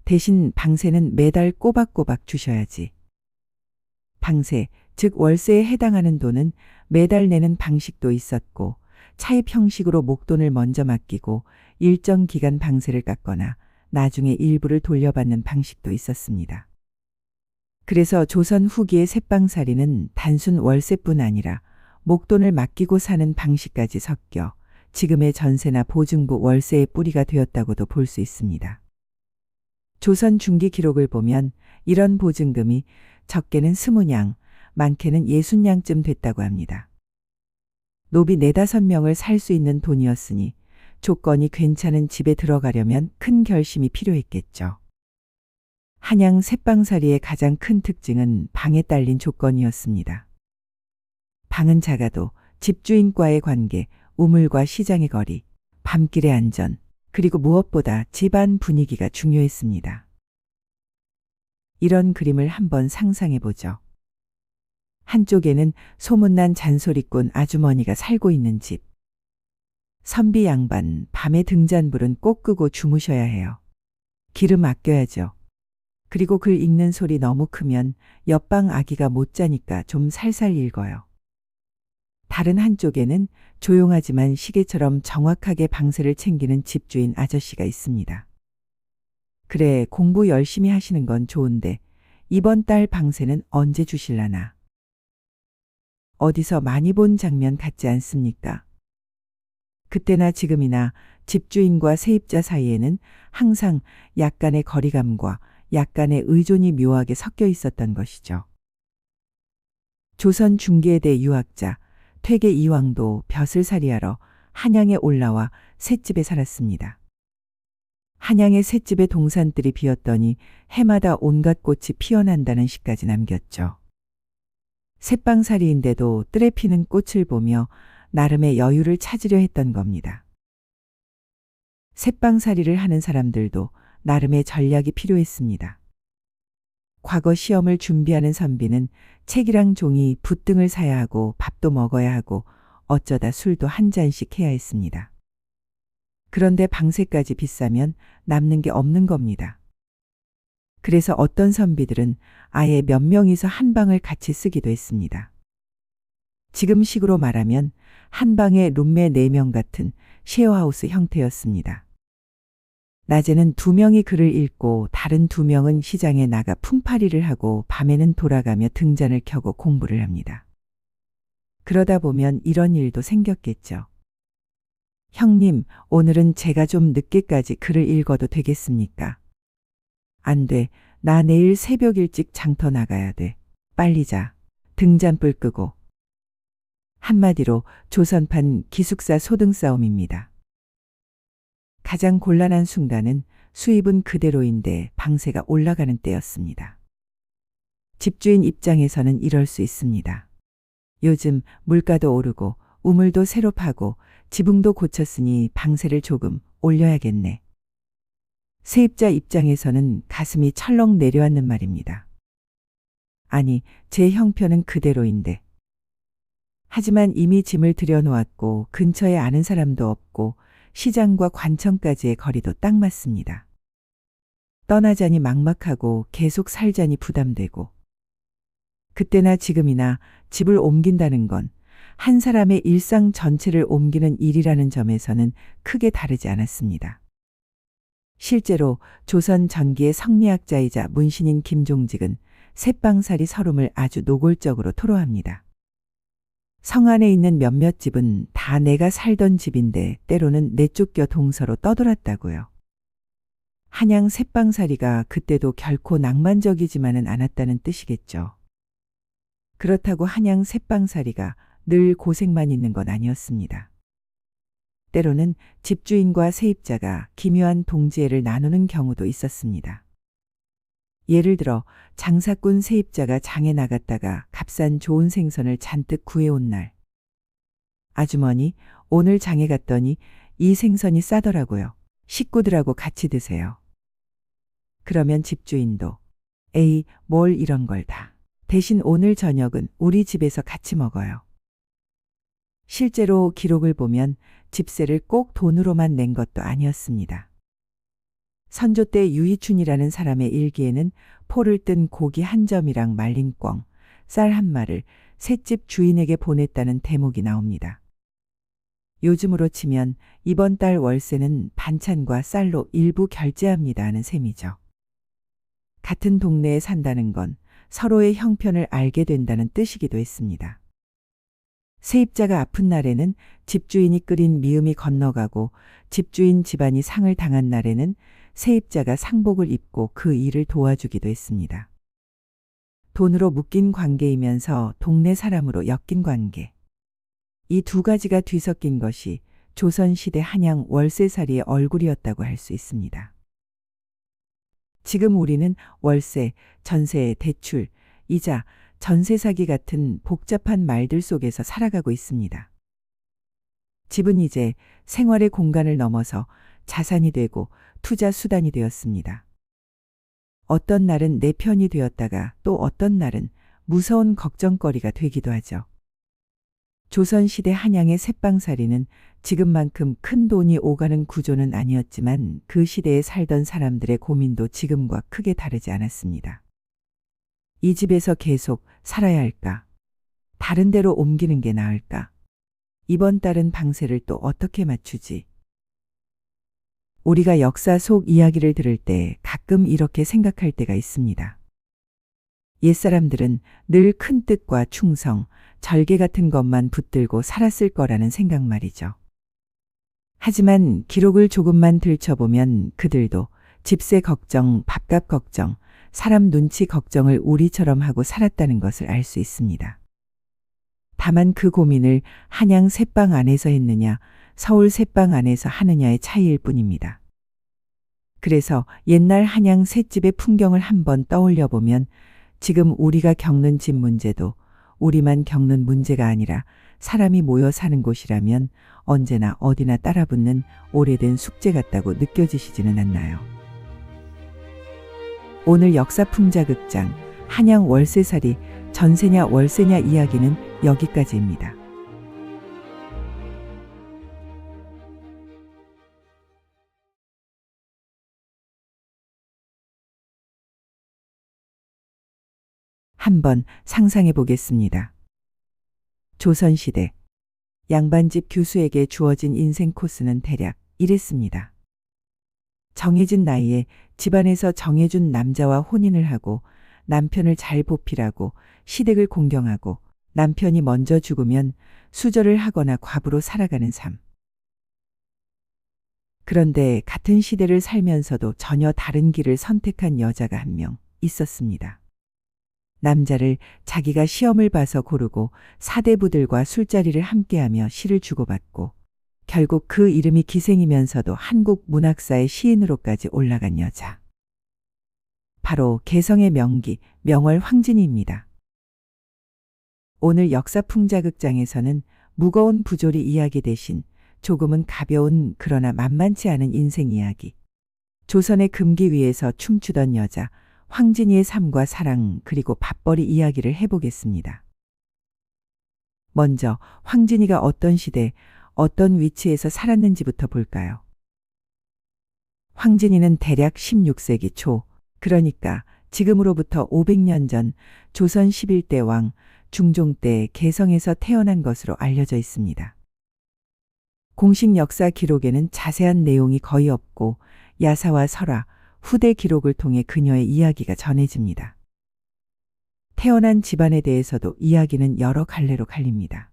대신 방세는 매달 꼬박꼬박 주셔야지. 방세, 즉 월세에 해당하는 돈은 매달 내는 방식도 있었고 차입 형식으로 목돈을 먼저 맡기고 일정 기간 방세를 깎거나 나중에 일부를 돌려받는 방식도 있었습니다. 그래서 조선 후기의 셋방살이는 단순 월세뿐 아니라 목돈을 맡기고 사는 방식까지 섞여 지금의 전세나 보증부 월세의 뿌리가 되었다고도 볼 수 있습니다. 조선 중기 기록을 보면 이런 보증금이 적게는 20냥, 많게는 60냥쯤 됐다고 합니다. 노비 4~5명을 살 수 있는 돈이었으니 조건이 괜찮은 집에 들어가려면 큰 결심이 필요했겠죠. 한양 셋방살이의 가장 큰 특징은 방에 딸린 조건이었습니다. 방은 작아도 집주인과의 관계, 우물과 시장의 거리, 밤길의 안전, 그리고 무엇보다 집안 분위기가 중요했습니다. 이런 그림을 한번 상상해 보죠. 한쪽에는 소문난 잔소리꾼 아주머니가 살고 있는 집. 선비 양반, 밤에 등잔불은 꼭 끄고 주무셔야 해요. 기름 아껴야죠. 그리고 글 읽는 소리 너무 크면 옆방 아기가 못 자니까 좀 살살 읽어요. 다른 한쪽에는 조용하지만 시계처럼 정확하게 방세를 챙기는 집주인 아저씨가 있습니다. 그래, 공부 열심히 하시는 건 좋은데 이번 달 방세는 언제 주실라나? 어디서 많이 본 장면 같지 않습니까? 그때나 지금이나 집주인과 세입자 사이에는 항상 약간의 거리감과 약간의 의존이 묘하게 섞여 있었던 것이죠. 조선 중계대 유학자 퇴계 이황도 벼슬살이하러 한양에 올라와 셋집에 살았습니다. 한양의 셋집의 동산들이 비었더니 해마다 온갖 꽃이 피어난다는 시까지 남겼죠. 셋방살이인데도 뜰에 피는 꽃을 보며 나름의 여유를 찾으려 했던 겁니다. 셋방살이를 하는 사람들도 나름의 전략이 필요했습니다. 과거 시험을 준비하는 선비는 책이랑 종이, 붓 등을 사야 하고 밥도 먹어야 하고 어쩌다 술도 한 잔씩 해야 했습니다. 그런데 방세까지 비싸면 남는 게 없는 겁니다. 그래서 어떤 선비들은 아예 몇 명이서 한 방을 같이 쓰기도 했습니다. 지금식으로 말하면 한 방에 룸메 4명 같은 쉐어하우스 형태였습니다. 낮에는 2명이 글을 읽고 다른 2명은 시장에 나가 품팔이를 하고 밤에는 돌아가며 등잔을 켜고 공부를 합니다. 그러다 보면 이런 일도 생겼겠죠. 형님, 오늘은 제가 좀 늦게까지 글을 읽어도 되겠습니까? 안 돼. 나 내일 새벽 일찍 장터 나가야 돼. 빨리 자. 등잔불 끄고. 한마디로 조선판 기숙사 소등싸움입니다. 가장 곤란한 순간은 수입은 그대로인데 방세가 올라가는 때였습니다. 집주인 입장에서는 이럴 수 있습니다. 요즘 물가도 오르고 우물도 새로 파고 지붕도 고쳤으니 방세를 조금 올려야겠네. 세입자 입장에서는 가슴이 철렁 내려앉는 말입니다. 아니, 제 형편은 그대로인데. 하지만 이미 짐을 들여놓았고 근처에 아는 사람도 없고 시장과 관청까지의 거리도 딱 맞습니다. 떠나자니 막막하고 계속 살자니 부담되고. 그때나 지금이나 집을 옮긴다는 건 한 사람의 일상 전체를 옮기는 일이라는 점에서는 크게 다르지 않았습니다. 실제로 조선 전기의 성리학자이자 문신인 김종직은 셋방살이 서름을 아주 노골적으로 토로합니다. 성 안에 있는 몇몇 집은 다 내가 살던 집인데 때로는 내쫓겨 동서로 떠돌았다고요. 한양 셋방살이가 그때도 결코 낭만적이지만은 않았다는 뜻이겠죠. 그렇다고 한양 셋방살이가 늘 고생만 있는 건 아니었습니다. 때로는 집주인과 세입자가 기묘한 동지애를 나누는 경우도 있었습니다. 예를 들어 장사꾼 세입자가 장에 나갔다가 값싼 좋은 생선을 잔뜩 구해온 날. 아주머니, 오늘 장에 갔더니 이 생선이 싸더라고요. 식구들하고 같이 드세요. 그러면 집주인도 에이, 뭘 이런 걸 다. 대신 오늘 저녁은 우리 집에서 같이 먹어요. 실제로 기록을 보면 집세를 꼭 돈으로만 낸 것도 아니었습니다. 선조 때 유희춘이라는 사람의 일기에는 포를 뜬 고기 한 점이랑 말린 꿩, 쌀 한 마를 셋집 주인에게 보냈다는 대목이 나옵니다. 요즘으로 치면 이번 달 월세는 반찬과 쌀로 일부 결제합니다 하는 셈이죠. 같은 동네에 산다는 건 서로의 형편을 알게 된다는 뜻이기도 했습니다. 세입자가 아픈 날에는 집주인이 끓인 미음이 건너가고 집주인 집안이 상을 당한 날에는 세입자가 상복을 입고 그 일을 도와주기도 했습니다. 돈으로 묶인 관계이면서 동네 사람으로 엮인 관계. 이 두 가지가 뒤섞인 것이 조선시대 한양 월세살이의 얼굴이었다고 할 수 있습니다. 지금 우리는 월세, 전세, 대출, 이자, 전세 사기 같은 복잡한 말들 속에서 살아가고 있습니다. 집은 이제 생활의 공간을 넘어서 자산이 되고 투자 수단이 되었습니다. 어떤 날은 내 편이 되었다가 또 어떤 날은 무서운 걱정거리가 되기도 하죠. 조선시대 한양의 새빵살이는 지금만큼 큰 돈이 오가는 구조는 아니었지만 그 시대에 살던 사람들의 고민도 지금과 크게 다르지 않았습니다. 이 집에서 계속 살아야 할까? 다른 데로 옮기는 게 나을까? 이번 달은 방세를 또 어떻게 맞추지? 우리가 역사 속 이야기를 들을 때 가끔 이렇게 생각할 때가 있습니다. 옛사람들은 늘 큰 뜻과 충성, 절개 같은 것만 붙들고 살았을 거라는 생각 말이죠. 하지만 기록을 조금만 들춰보면 그들도 집세 걱정, 밥값 걱정, 사람 눈치 걱정을 우리처럼 하고 살았다는 것을 알 수 있습니다. 다만 그 고민을 한양 새빵 안에서 했느냐, 서울 새빵 안에서 하느냐의 차이일 뿐입니다. 그래서 옛날 한양 셋집의 풍경을 한번 떠올려 보면 지금 우리가 겪는 집 문제도 우리만 겪는 문제가 아니라 사람이 모여 사는 곳이라면 언제나 어디나 따라붙는 오래된 숙제 같다고 느껴지시지는 않나요? 오늘 역사풍자극장 한양 월세살이 전세냐 월세냐 이야기는 여기까지입니다. 한번 상상해 보겠습니다. 조선시대 양반집 교수에게 주어진 인생 코스는 대략 이랬습니다. 정해진 나이에 집안에서 정해준 남자와 혼인을 하고 남편을 잘 보필하고 시댁을 공경하고 남편이 먼저 죽으면 수절을 하거나 과부로 살아가는 삶. 그런데 같은 시대를 살면서도 전혀 다른 길을 선택한 여자가 한 명 있었습니다. 남자를 자기가 시험을 봐서 고르고 사대부들과 술자리를 함께하며 시를 주고받고 결국 그 이름이 기생이면서도 한국 문학사의 시인으로까지 올라간 여자. 바로 개성의 명기, 명월 황진이입니다. 오늘 역사풍자극장에서는 무거운 부조리 이야기 대신 조금은 가벼운 그러나 만만치 않은 인생 이야기. 조선의 금기 위에서 춤추던 여자, 황진이의 삶과 사랑 그리고 밥벌이 이야기를 해보겠습니다. 먼저 황진이가 어떤 시대, 어떤 위치에서 살았는지부터 볼까요? 황진이는 대략 16세기 초, 그러니까 지금으로부터 500년 전 조선 11대 왕 중종 때 개성에서 태어난 것으로 알려져 있습니다. 공식 역사 기록에는 자세한 내용이 거의 없고 야사와 설화, 후대 기록을 통해 그녀의 이야기가 전해집니다. 태어난 집안에 대해서도 이야기는 여러 갈래로 갈립니다.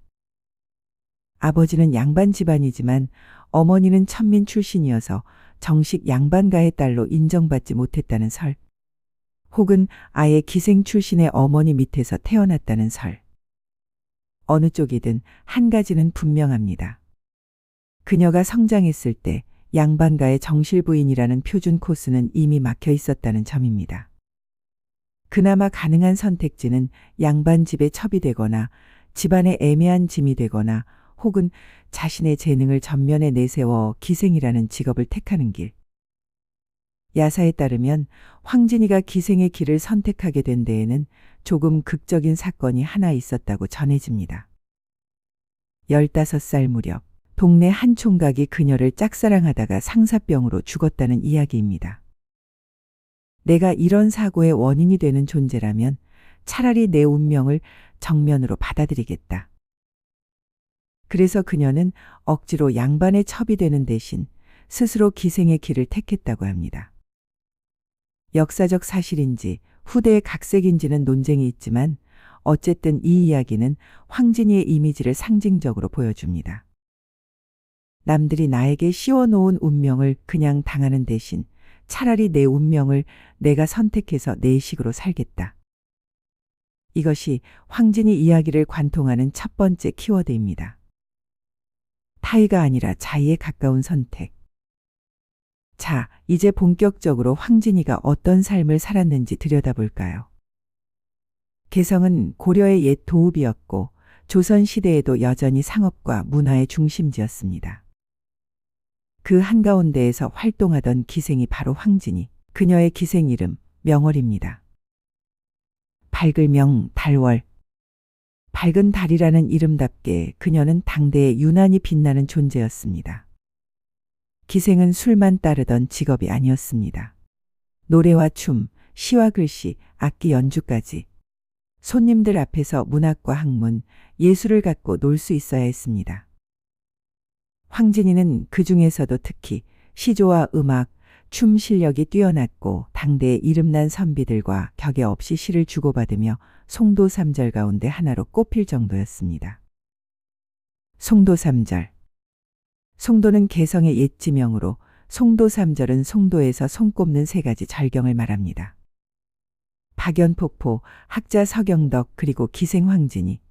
아버지는 양반 집안이지만 어머니는 천민 출신이어서 정식 양반가의 딸로 인정받지 못했다는 설, 혹은 아예 기생 출신의 어머니 밑에서 태어났다는 설. 어느 쪽이든 한 가지는 분명합니다. 그녀가 성장했을 때 양반가의 정실부인이라는 표준 코스는 이미 막혀 있었다는 점입니다. 그나마 가능한 선택지는 양반집에 첩이 되거나 집안의 애매한 짐이 되거나 혹은 자신의 재능을 전면에 내세워 기생이라는 직업을 택하는 길. 야사에 따르면 황진이가 기생의 길을 선택하게 된 데에는 조금 극적인 사건이 하나 있었다고 전해집니다. 15살 무렵 동네 한 총각이 그녀를 짝사랑하다가 상사병으로 죽었다는 이야기입니다. 내가 이런 사고의 원인이 되는 존재라면 차라리 내 운명을 정면으로 받아들이겠다. 그래서 그녀는 억지로 양반의 첩이 되는 대신 스스로 기생의 길을 택했다고 합니다. 역사적 사실인지 후대의 각색인지는 논쟁이 있지만 어쨌든 이 이야기는 황진이의 이미지를 상징적으로 보여줍니다. 남들이 나에게 씌워놓은 운명을 그냥 당하는 대신 차라리 내 운명을 내가 선택해서 내 식으로 살겠다. 이것이 황진이 이야기를 관통하는 첫 번째 키워드입니다. 타의가 아니라 자의에 가까운 선택. 자, 이제 본격적으로 황진이가 어떤 삶을 살았는지 들여다볼까요? 개성은 고려의 옛 도읍이었고 조선시대에도 여전히 상업과 문화의 중심지였습니다. 그 한가운데에서 활동하던 기생이 바로 황진이, 그녀의 기생 이름 명월입니다. 밝을명 달월. 밝은 달이라는 이름답게 그녀는 당대에 유난히 빛나는 존재였습니다. 기생은 술만 따르던 직업이 아니었습니다. 노래와 춤, 시와 글씨, 악기 연주까지 손님들 앞에서 문학과 학문, 예술을 갖고 놀 수 있어야 했습니다. 황진이는 그 중에서도 특히 시조와 음악, 춤 실력이 뛰어났고 당대의 이름난 선비들과 격에 없이 시를 주고받으며 송도삼절 가운데 하나로 꼽힐 정도였습니다. 송도삼절. 송도는 개성의 옛 지명으로 송도삼절은 송도에서 손꼽는 세 가지 절경을 말합니다. 박연폭포, 학자 서경덕 그리고 기생 황진이.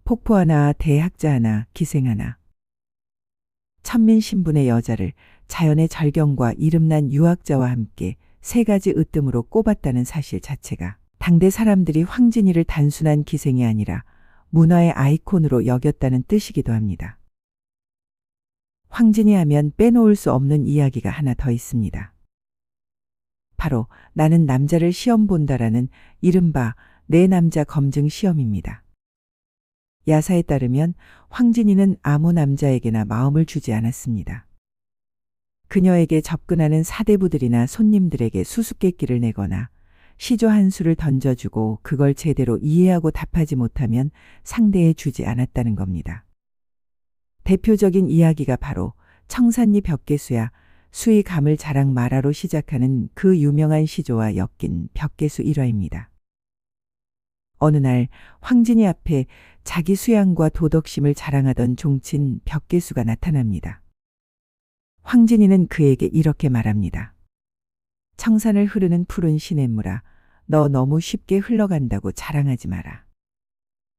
폭포 하나, 대학자 하나, 기생 하나. 천민 신분의 여자를 자연의 절경과 이름난 유학자와 함께 세 가지 으뜸으로 꼽았다는 사실 자체가 당대 사람들이 황진이를 단순한 기생이 아니라 문화의 아이콘으로 여겼다는 뜻이기도 합니다. 황진이 하면 빼놓을 수 없는 이야기가 하나 더 있습니다. 바로 나는 남자를 시험 본다라는 이른바 내 남자 검증 시험입니다. 야사에 따르면 황진이는 아무 남자에게나 마음을 주지 않았습니다. 그녀에게 접근하는 사대부들이나 손님들에게 수수께끼를 내거나 시조 한 수를 던져주고 그걸 제대로 이해하고 답하지 못하면 상대에 주지 않았다는 겁니다. 대표적인 이야기가 바로 청산리 벽계수야 수의 감을 자랑 말하로 시작하는 그 유명한 시조와 엮인 벽계수 일화입니다. 어느 날 황진이 앞에 자기 수양과 도덕심을 자랑하던 종친 벽계수가 나타납니다. 황진이는 그에게 이렇게 말합니다. 청산을 흐르는 푸른 시냇물아, 너 너무 쉽게 흘러간다고 자랑하지 마라.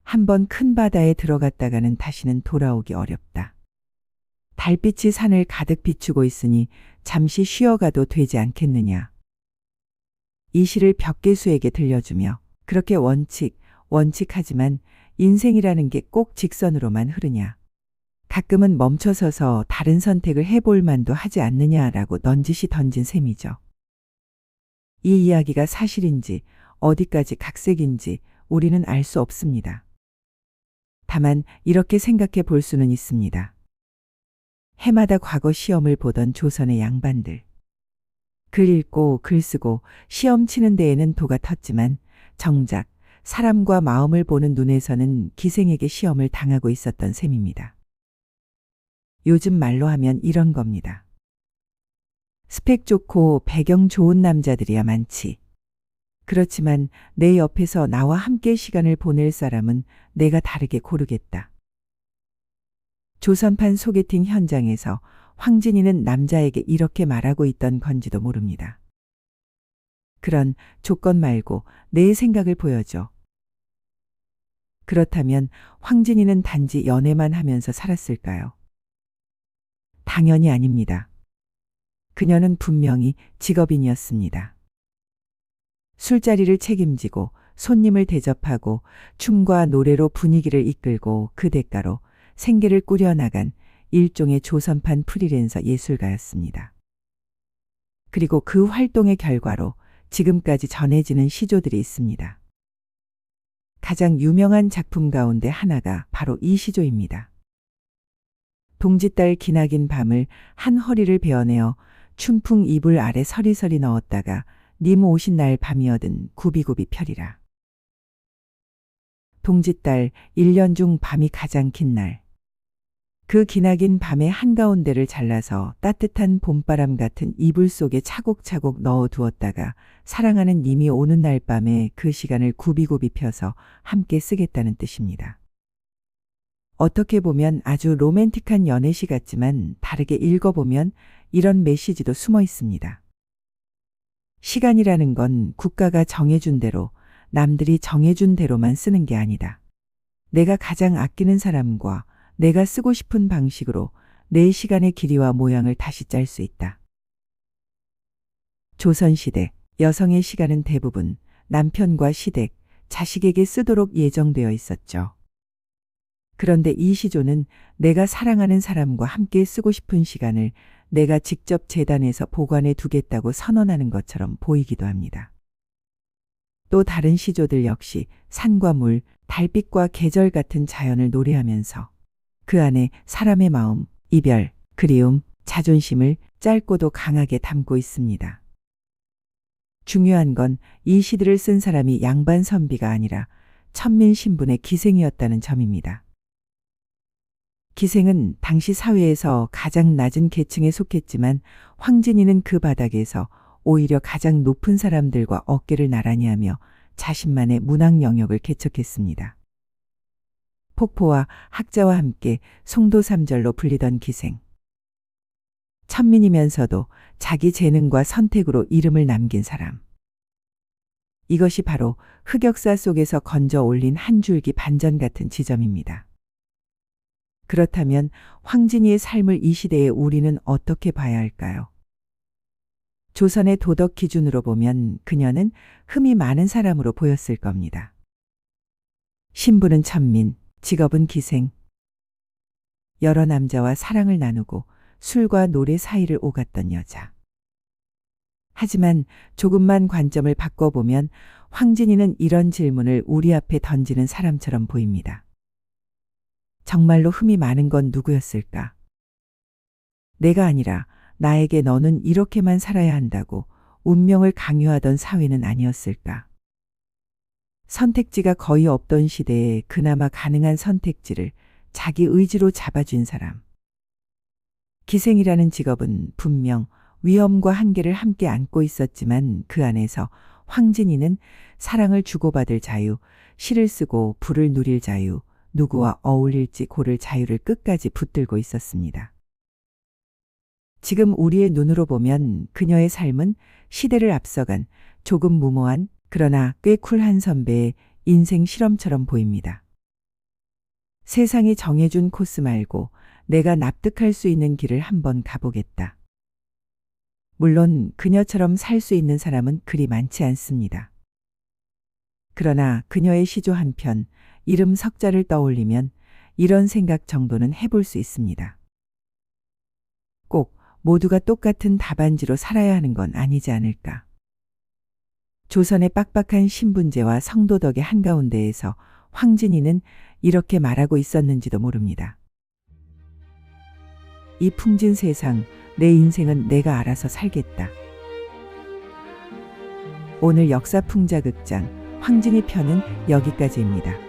한번 큰 바다에 들어갔다가는 다시는 돌아오기 어렵다. 달빛이 산을 가득 비추고 있으니 잠시 쉬어가도 되지 않겠느냐. 이 시를 벽계수에게 들려주며 그렇게 원칙하지만 인생이라는 게 꼭 직선으로만 흐르냐. 가끔은 멈춰서서 다른 선택을 해볼 만도 하지 않느냐라고 넌지시 던진 셈이죠. 이 이야기가 사실인지 어디까지 각색인지 우리는 알 수 없습니다. 다만 이렇게 생각해 볼 수는 있습니다. 해마다 과거 시험을 보던 조선의 양반들. 글 읽고 글 쓰고 시험 치는 데에는 도가 텄지만 정작 사람과 마음을 보는 눈에서는 기생에게 시험을 당하고 있었던 셈입니다. 요즘 말로 하면 이런 겁니다. 스펙 좋고 배경 좋은 남자들이야 많지. 그렇지만 내 옆에서 나와 함께 시간을 보낼 사람은 내가 다르게 고르겠다. 조선판 소개팅 현장에서 황진이는 남자에게 이렇게 말하고 있던 건지도 모릅니다. 그런 조건 말고 내 생각을 보여줘. 그렇다면 황진이는 단지 연애만 하면서 살았을까요? 당연히 아닙니다. 그녀는 분명히 직업인이었습니다. 술자리를 책임지고 손님을 대접하고 춤과 노래로 분위기를 이끌고 그 대가로 생계를 꾸려나간 일종의 조선판 프리랜서 예술가였습니다. 그리고 그 활동의 결과로 지금까지 전해지는 시조들이 있습니다. 가장 유명한 작품 가운데 하나가 바로 이 시조입니다. 동짓달 기나긴 밤을 한 허리를 베어내어 춘풍 이불 아래 서리서리 넣었다가 님 오신 날 밤이어든 구비구비 펴리라. 동짓달 1년 중 밤이 가장 긴 날. 그 기나긴 밤의 한가운데를 잘라서 따뜻한 봄바람 같은 이불 속에 차곡차곡 넣어두었다가 사랑하는 님이 오는 날 밤에 그 시간을 구비구비 펴서 함께 쓰겠다는 뜻입니다. 어떻게 보면 아주 로맨틱한 연애시 같지만 다르게 읽어보면 이런 메시지도 숨어 있습니다. 시간이라는 건 국가가 정해준 대로, 남들이 정해준 대로만 쓰는 게 아니다. 내가 가장 아끼는 사람과 내가 쓰고 싶은 방식으로 내 시간의 길이와 모양을 다시 짤 수 있다. 조선시대 여성의 시간은 대부분 남편과 시댁, 자식에게 쓰도록 예정되어 있었죠. 그런데 이 시조는 내가 사랑하는 사람과 함께 쓰고 싶은 시간을 내가 직접 재단에서 보관해 두겠다고 선언하는 것처럼 보이기도 합니다. 또 다른 시조들 역시 산과 물, 달빛과 계절 같은 자연을 노래하면서 그 안에 사람의 마음, 이별, 그리움, 자존심을 짧고도 강하게 담고 있습니다. 중요한 건 이 시들을 쓴 사람이 양반 선비가 아니라 천민 신분의 기생이었다는 점입니다. 기생은 당시 사회에서 가장 낮은 계층에 속했지만 황진이는 그 바닥에서 오히려 가장 높은 사람들과 어깨를 나란히 하며 자신만의 문학 영역을 개척했습니다. 폭포와 학자와 함께 송도삼절로 불리던 기생. 천민이면서도 자기 재능과 선택으로 이름을 남긴 사람. 이것이 바로 흑역사 속에서 건져 올린 한 줄기 반전 같은 지점입니다. 그렇다면 황진이의 삶을 이 시대에 우리는 어떻게 봐야 할까요? 조선의 도덕 기준으로 보면 그녀는 흠이 많은 사람으로 보였을 겁니다. 신분은 천민, 직업은 기생. 여러 남자와 사랑을 나누고 술과 노래 사이를 오갔던 여자. 하지만 조금만 관점을 바꿔보면 황진이는 이런 질문을 우리 앞에 던지는 사람처럼 보입니다. 정말로 흠이 많은 건 누구였을까? 내가 아니라 나에게 너는 이렇게만 살아야 한다고 운명을 강요하던 사회는 아니었을까? 선택지가 거의 없던 시대에 그나마 가능한 선택지를 자기 의지로 잡아준 사람. 기생이라는 직업은 분명 위험과 한계를 함께 안고 있었지만 그 안에서 황진이는 사랑을 주고받을 자유, 시를 쓰고 부를 누릴 자유, 누구와 어울릴지 고를 자유를 끝까지 붙들고 있었습니다. 지금 우리의 눈으로 보면 그녀의 삶은 시대를 앞서간 조금 무모한 그러나 꽤 쿨한 선배의 인생 실험처럼 보입니다. 세상이 정해준 코스 말고 내가 납득할 수 있는 길을 한번 가보겠다. 물론 그녀처럼 살 수 있는 사람은 그리 많지 않습니다. 그러나 그녀의 시조 한 편, 이름 석자를 떠올리면 이런 생각 정도는 해볼 수 있습니다. 꼭 모두가 똑같은 답안지로 살아야 하는 건 아니지 않을까. 조선의 빡빡한 신분제와 성도덕의 한가운데에서 황진이는 이렇게 말하고 있었는지도 모릅니다. 이 풍진 세상, 내 인생은 내가 알아서 살겠다. 오늘 역사풍자극장 황진이 편은 여기까지입니다.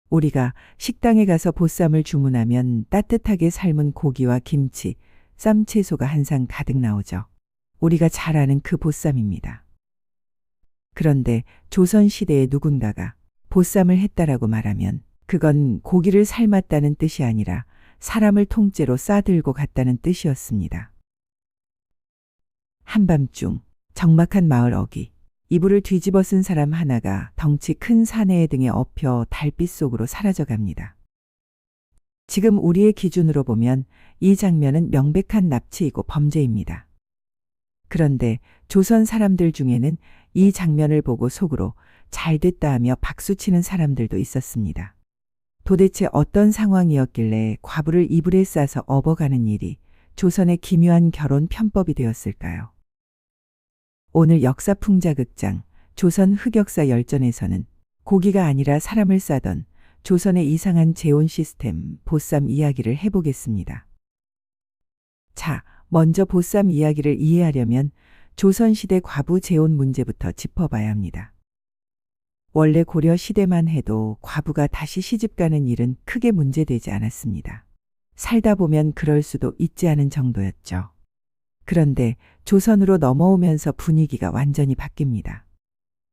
우리가 식당에 가서 보쌈을 주문하면 따뜻하게 삶은 고기와 김치, 쌈 채소가 한 상 가득 나오죠. 우리가 잘 아는 그 보쌈입니다. 그런데 조선시대의 누군가가 보쌈을 했다라고 말하면 그건 고기를 삶았다는 뜻이 아니라 사람을 통째로 싸들고 갔다는 뜻이었습니다. 한밤중 적막한 마을 어귀. 이불을 뒤집어 쓴 사람 하나가 덩치 큰 사내의 등에 엎여 달빛 속으로 사라져갑니다. 지금 우리의 기준으로 보면 이 장면은 명백한 납치이고 범죄입니다. 그런데 조선 사람들 중에는 이 장면을 보고 속으로 잘됐다 하며 박수치는 사람들도 있었습니다. 도대체 어떤 상황이었길래 과부를 이불에 싸서 업어가는 일이 조선의 기묘한 결혼 편법이 되었을까요? 오늘 역사풍자극장 조선 흑역사 열전에서는 고기가 아니라 사람을 싸던 조선의 이상한 재혼 시스템 보쌈 이야기를 해보겠습니다. 자, 먼저 보쌈 이야기를 이해하려면 조선시대 과부 재혼 문제부터 짚어봐야 합니다. 원래 고려 시대만 해도 과부가 다시 시집가는 일은 크게 문제되지 않았습니다. 살다 보면 그럴 수도 있지 않은 정도였죠. 그런데 조선으로 넘어오면서 분위기가 완전히 바뀝니다.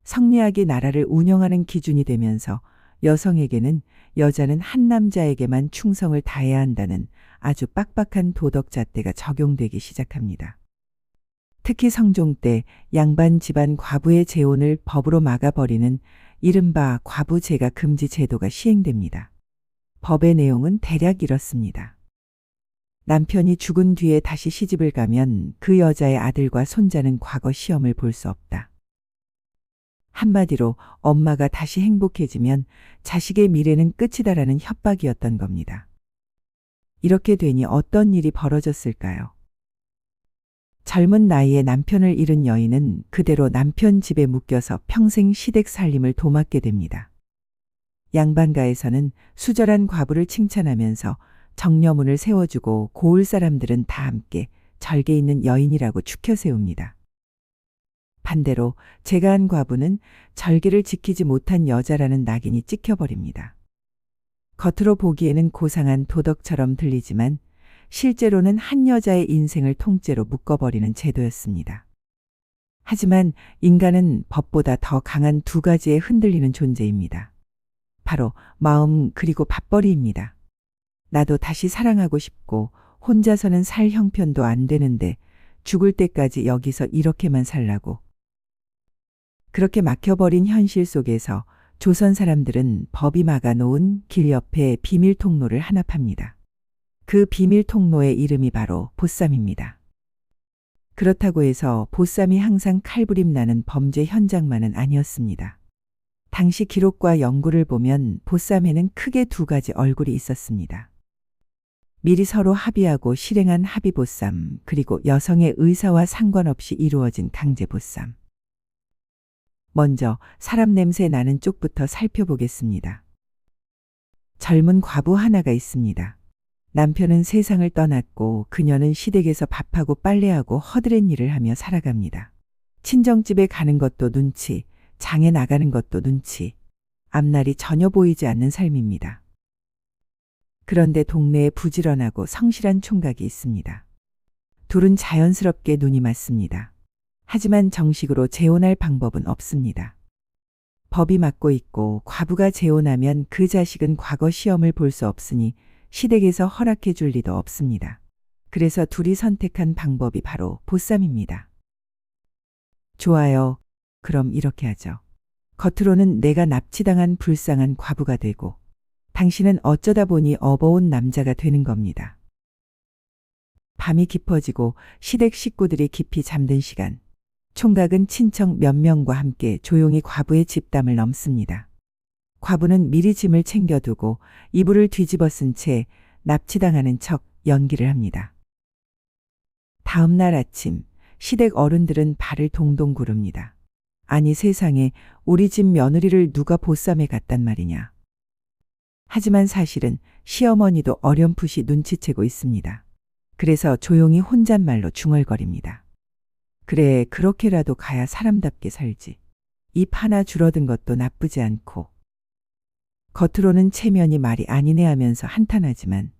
성리학이 나라를 운영하는 기준이 되면서 여성에게는 여자는 한 남자에게만 충성을 다해야 한다는 아주 빡빡한 도덕 잣대가 적용되기 시작합니다. 특히 성종 때 양반 집안 과부의 재혼을 법으로 막아버리는 이른바 과부제가 금지 제도가 시행됩니다. 법의 내용은 대략 이렇습니다. 남편이 죽은 뒤에 다시 시집을 가면 그 여자의 아들과 손자는 과거 시험을 볼 수 없다. 한마디로 엄마가 다시 행복해지면 자식의 미래는 끝이다라는 협박이었던 겁니다. 이렇게 되니 어떤 일이 벌어졌을까요? 젊은 나이에 남편을 잃은 여인은 그대로 남편 집에 묶여서 평생 시댁 살림을 도맡게 됩니다. 양반가에서는 수절한 과부를 칭찬하면서 정려문을 세워주고 고을 사람들은 다 함께 절개 있는 여인이라고 추켜 세웁니다. 반대로 재가한 과부는 절개를 지키지 못한 여자라는 낙인이 찍혀버립니다. 겉으로 보기에는 고상한 도덕처럼 들리지만 실제로는 한 여자의 인생을 통째로 묶어버리는 제도였습니다. 하지만 인간은 법보다 더 강한 두 가지에 흔들리는 존재입니다. 바로 마음 그리고 밥벌이입니다. 나도 다시 사랑하고 싶고 혼자서는 살 형편도 안 되는데 죽을 때까지 여기서 이렇게만 살라고. 그렇게 막혀버린 현실 속에서 조선 사람들은 법이 막아놓은 길 옆에 비밀 통로를 하나 팝니다. 그 비밀 통로의 이름이 바로 보쌈입니다. 그렇다고 해서 보쌈이 항상 칼부림 나는 범죄 현장만은 아니었습니다. 당시 기록과 연구를 보면 보쌈에는 크게 두 가지 얼굴이 있었습니다. 미리 서로 합의하고 실행한 합의보쌈, 그리고 여성의 의사와 상관없이 이루어진 강제보쌈. 먼저 사람 냄새 나는 쪽부터 살펴보겠습니다. 젊은 과부 하나가 있습니다. 남편은 세상을 떠났고 그녀는 시댁에서 밥하고 빨래하고 허드렛 일을 하며 살아갑니다. 친정집에 가는 것도 눈치, 장에 나가는 것도 눈치, 앞날이 전혀 보이지 않는 삶입니다. 그런데 동네에 부지런하고 성실한 총각이 있습니다. 둘은 자연스럽게 눈이 맞습니다. 하지만 정식으로 재혼할 방법은 없습니다. 법이 막고 있고 과부가 재혼하면 그 자식은 과거 시험을 볼 수 없으니 시댁에서 허락해 줄 리도 없습니다. 그래서 둘이 선택한 방법이 바로 보쌈입니다. 좋아요. 그럼 이렇게 하죠. 겉으로는 내가 납치당한 불쌍한 과부가 되고 당신은 어쩌다 보니 업어온 남자가 되는 겁니다. 밤이 깊어지고 시댁 식구들이 깊이 잠든 시간, 총각은 친척 몇 명과 함께 조용히 과부의 집담을 넘습니다. 과부는 미리 짐을 챙겨두고 이불을 뒤집어 쓴 채 납치당하는 척 연기를 합니다. 다음 날 아침, 시댁 어른들은 발을 동동 구릅니다. 아니 세상에, 우리 집 며느리를 누가 보쌈에 갔단 말이냐. 하지만 사실은 시어머니도 어렴풋이 눈치채고 있습니다. 그래서 조용히 혼잣말로 중얼거립니다. 그래, 그렇게라도 가야 사람답게 살지. 입 하나 줄어든 것도 나쁘지 않고. 겉으로는 체면이 말이 아니네 하면서 한탄하지만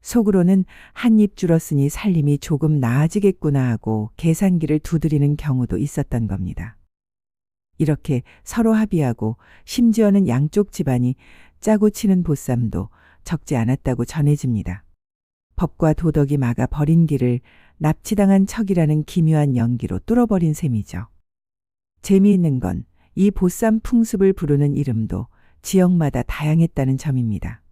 속으로는 한 입 줄었으니 살림이 조금 나아지겠구나 하고 계산기를 두드리는 경우도 있었던 겁니다. 이렇게 서로 합의하고 심지어는 양쪽 집안이 짜고 치는 보쌈도 적지 않았다고 전해집니다. 법과 도덕이 막아 버린 길을 납치당한 척이라는 기묘한 연기로 뚫어버린 셈이죠. 재미있는 건 이 보쌈 풍습을 부르는 이름도 지역마다 다양했다는 점입니다.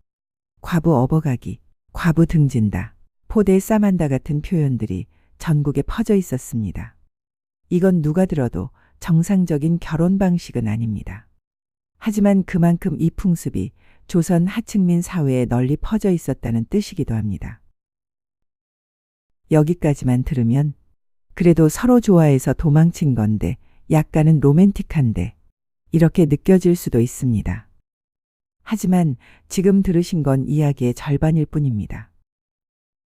과부 업어가기, 과부 등진다, 포대 싸만다 같은 표현들이 전국에 퍼져 있었습니다. 이건 누가 들어도 정상적인 결혼 방식은 아닙니다. 하지만 그만큼 이 풍습이 조선 하층민 사회에 널리 퍼져 있었다는 뜻이기도 합니다. 여기까지만 들으면 그래도 서로 좋아해서 도망친 건데 약간은 로맨틱한데 이렇게 느껴질 수도 있습니다. 하지만 지금 들으신 건 이야기의 절반일 뿐입니다.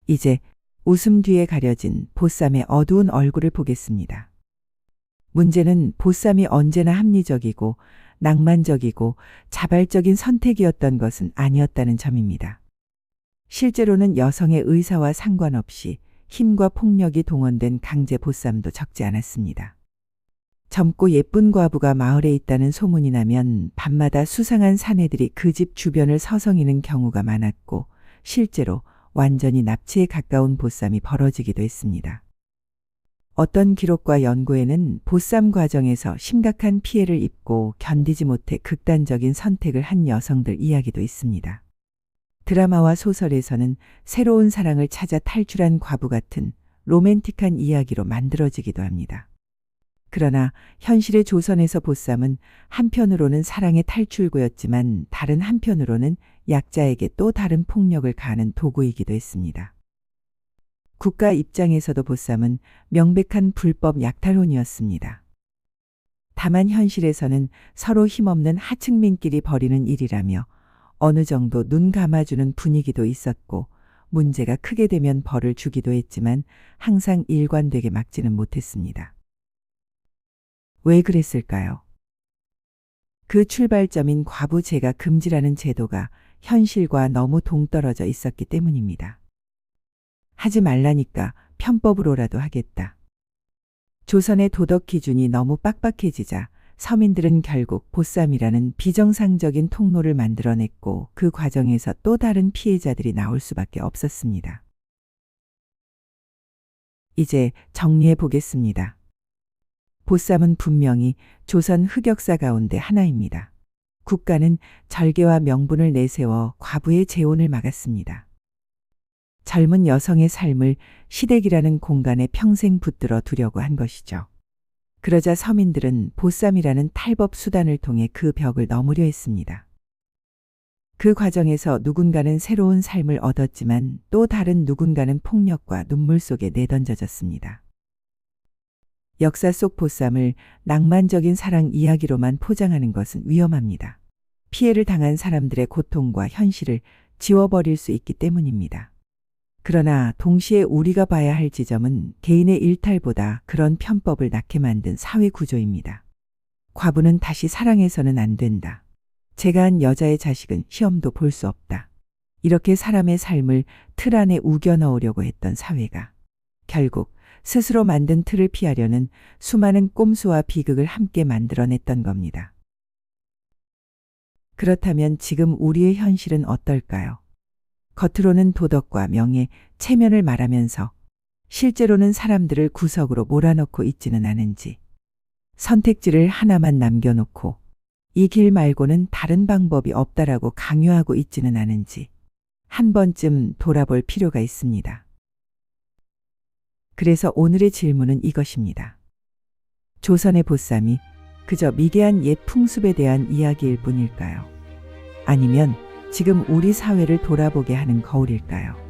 이제 웃음 뒤에 가려진 보쌈의 어두운 얼굴을 보겠습니다. 문제는 보쌈이 언제나 합리적이고 낭만적이고 자발적인 선택이었던 것은 아니었다는 점입니다. 실제로는 여성의 의사와 상관없이 힘과 폭력이 동원된 강제 보쌈도 적지 않았습니다. 젊고 예쁜 과부가 마을에 있다는 소문이 나면 밤마다 수상한 사내들이 그 집 주변을 서성이는 경우가 많았고 실제로 완전히 납치에 가까운 보쌈이 벌어지기도 했습니다. 어떤 기록과 연구에는 보쌈 과정에서 심각한 피해를 입고 견디지 못해 극단적인 선택을 한 여성들 이야기도 있습니다. 드라마와 소설에서는 새로운 사랑을 찾아 탈출한 과부 같은 로맨틱한 이야기로 만들어지기도 합니다. 그러나 현실의 조선에서 보쌈은 한편으로는 사랑의 탈출구였지만 다른 한편으로는 약자에게 또 다른 폭력을 가하는 도구이기도 했습니다. 국가 입장에서도 보쌈은 명백한 불법 약탈혼이었습니다. 다만 현실에서는 서로 힘없는 하층민끼리 벌이는 일이라며 어느 정도 눈 감아주는 분위기도 있었고 문제가 크게 되면 벌을 주기도 했지만 항상 일관되게 막지는 못했습니다. 왜 그랬을까요? 그 출발점인 과부제가 금지라는 제도가 현실과 너무 동떨어져 있었기 때문입니다. 하지 말라니까 편법으로라도 하겠다. 조선의 도덕 기준이 너무 빡빡해지자 서민들은 결국 보쌈이라는 비정상적인 통로를 만들어냈고 그 과정에서 또 다른 피해자들이 나올 수밖에 없었습니다. 이제 정리해 보겠습니다. 보쌈은 분명히 조선 흑역사 가운데 하나입니다. 국가는 절개와 명분을 내세워 과부의 재혼을 막았습니다. 젊은 여성의 삶을 시댁이라는 공간에 평생 붙들어 두려고 한 것이죠. 그러자 서민들은 보쌈이라는 탈법 수단을 통해 그 벽을 넘으려 했습니다. 그 과정에서 누군가는 새로운 삶을 얻었지만 또 다른 누군가는 폭력과 눈물 속에 내던져졌습니다. 역사 속 보쌈을 낭만적인 사랑 이야기로만 포장하는 것은 위험합니다. 피해를 당한 사람들의 고통과 현실을 지워버릴 수 있기 때문입니다. 그러나 동시에 우리가 봐야 할 지점은 개인의 일탈보다 그런 편법을 낳게 만든 사회 구조입니다. 과부는 다시 사랑해서는 안 된다. 제가 한 여자의 자식은 시험도 볼 수 없다. 이렇게 사람의 삶을 틀 안에 우겨 넣으려고 했던 사회가 결국 스스로 만든 틀을 피하려는 수많은 꼼수와 비극을 함께 만들어냈던 겁니다. 그렇다면 지금 우리의 현실은 어떨까요? 겉으로는 도덕과 명예, 체면을 말하면서 실제로는 사람들을 구석으로 몰아넣고 있지는 않은지, 선택지를 하나만 남겨놓고 이 길 말고는 다른 방법이 없다라고 강요하고 있지는 않은지 한 번쯤 돌아볼 필요가 있습니다. 그래서 오늘의 질문은 이것입니다. 조선의 보쌈이 그저 미개한 옛 풍습에 대한 이야기일 뿐일까요? 아니면 지금 우리 사회를 돌아보게 하는 거울일까요?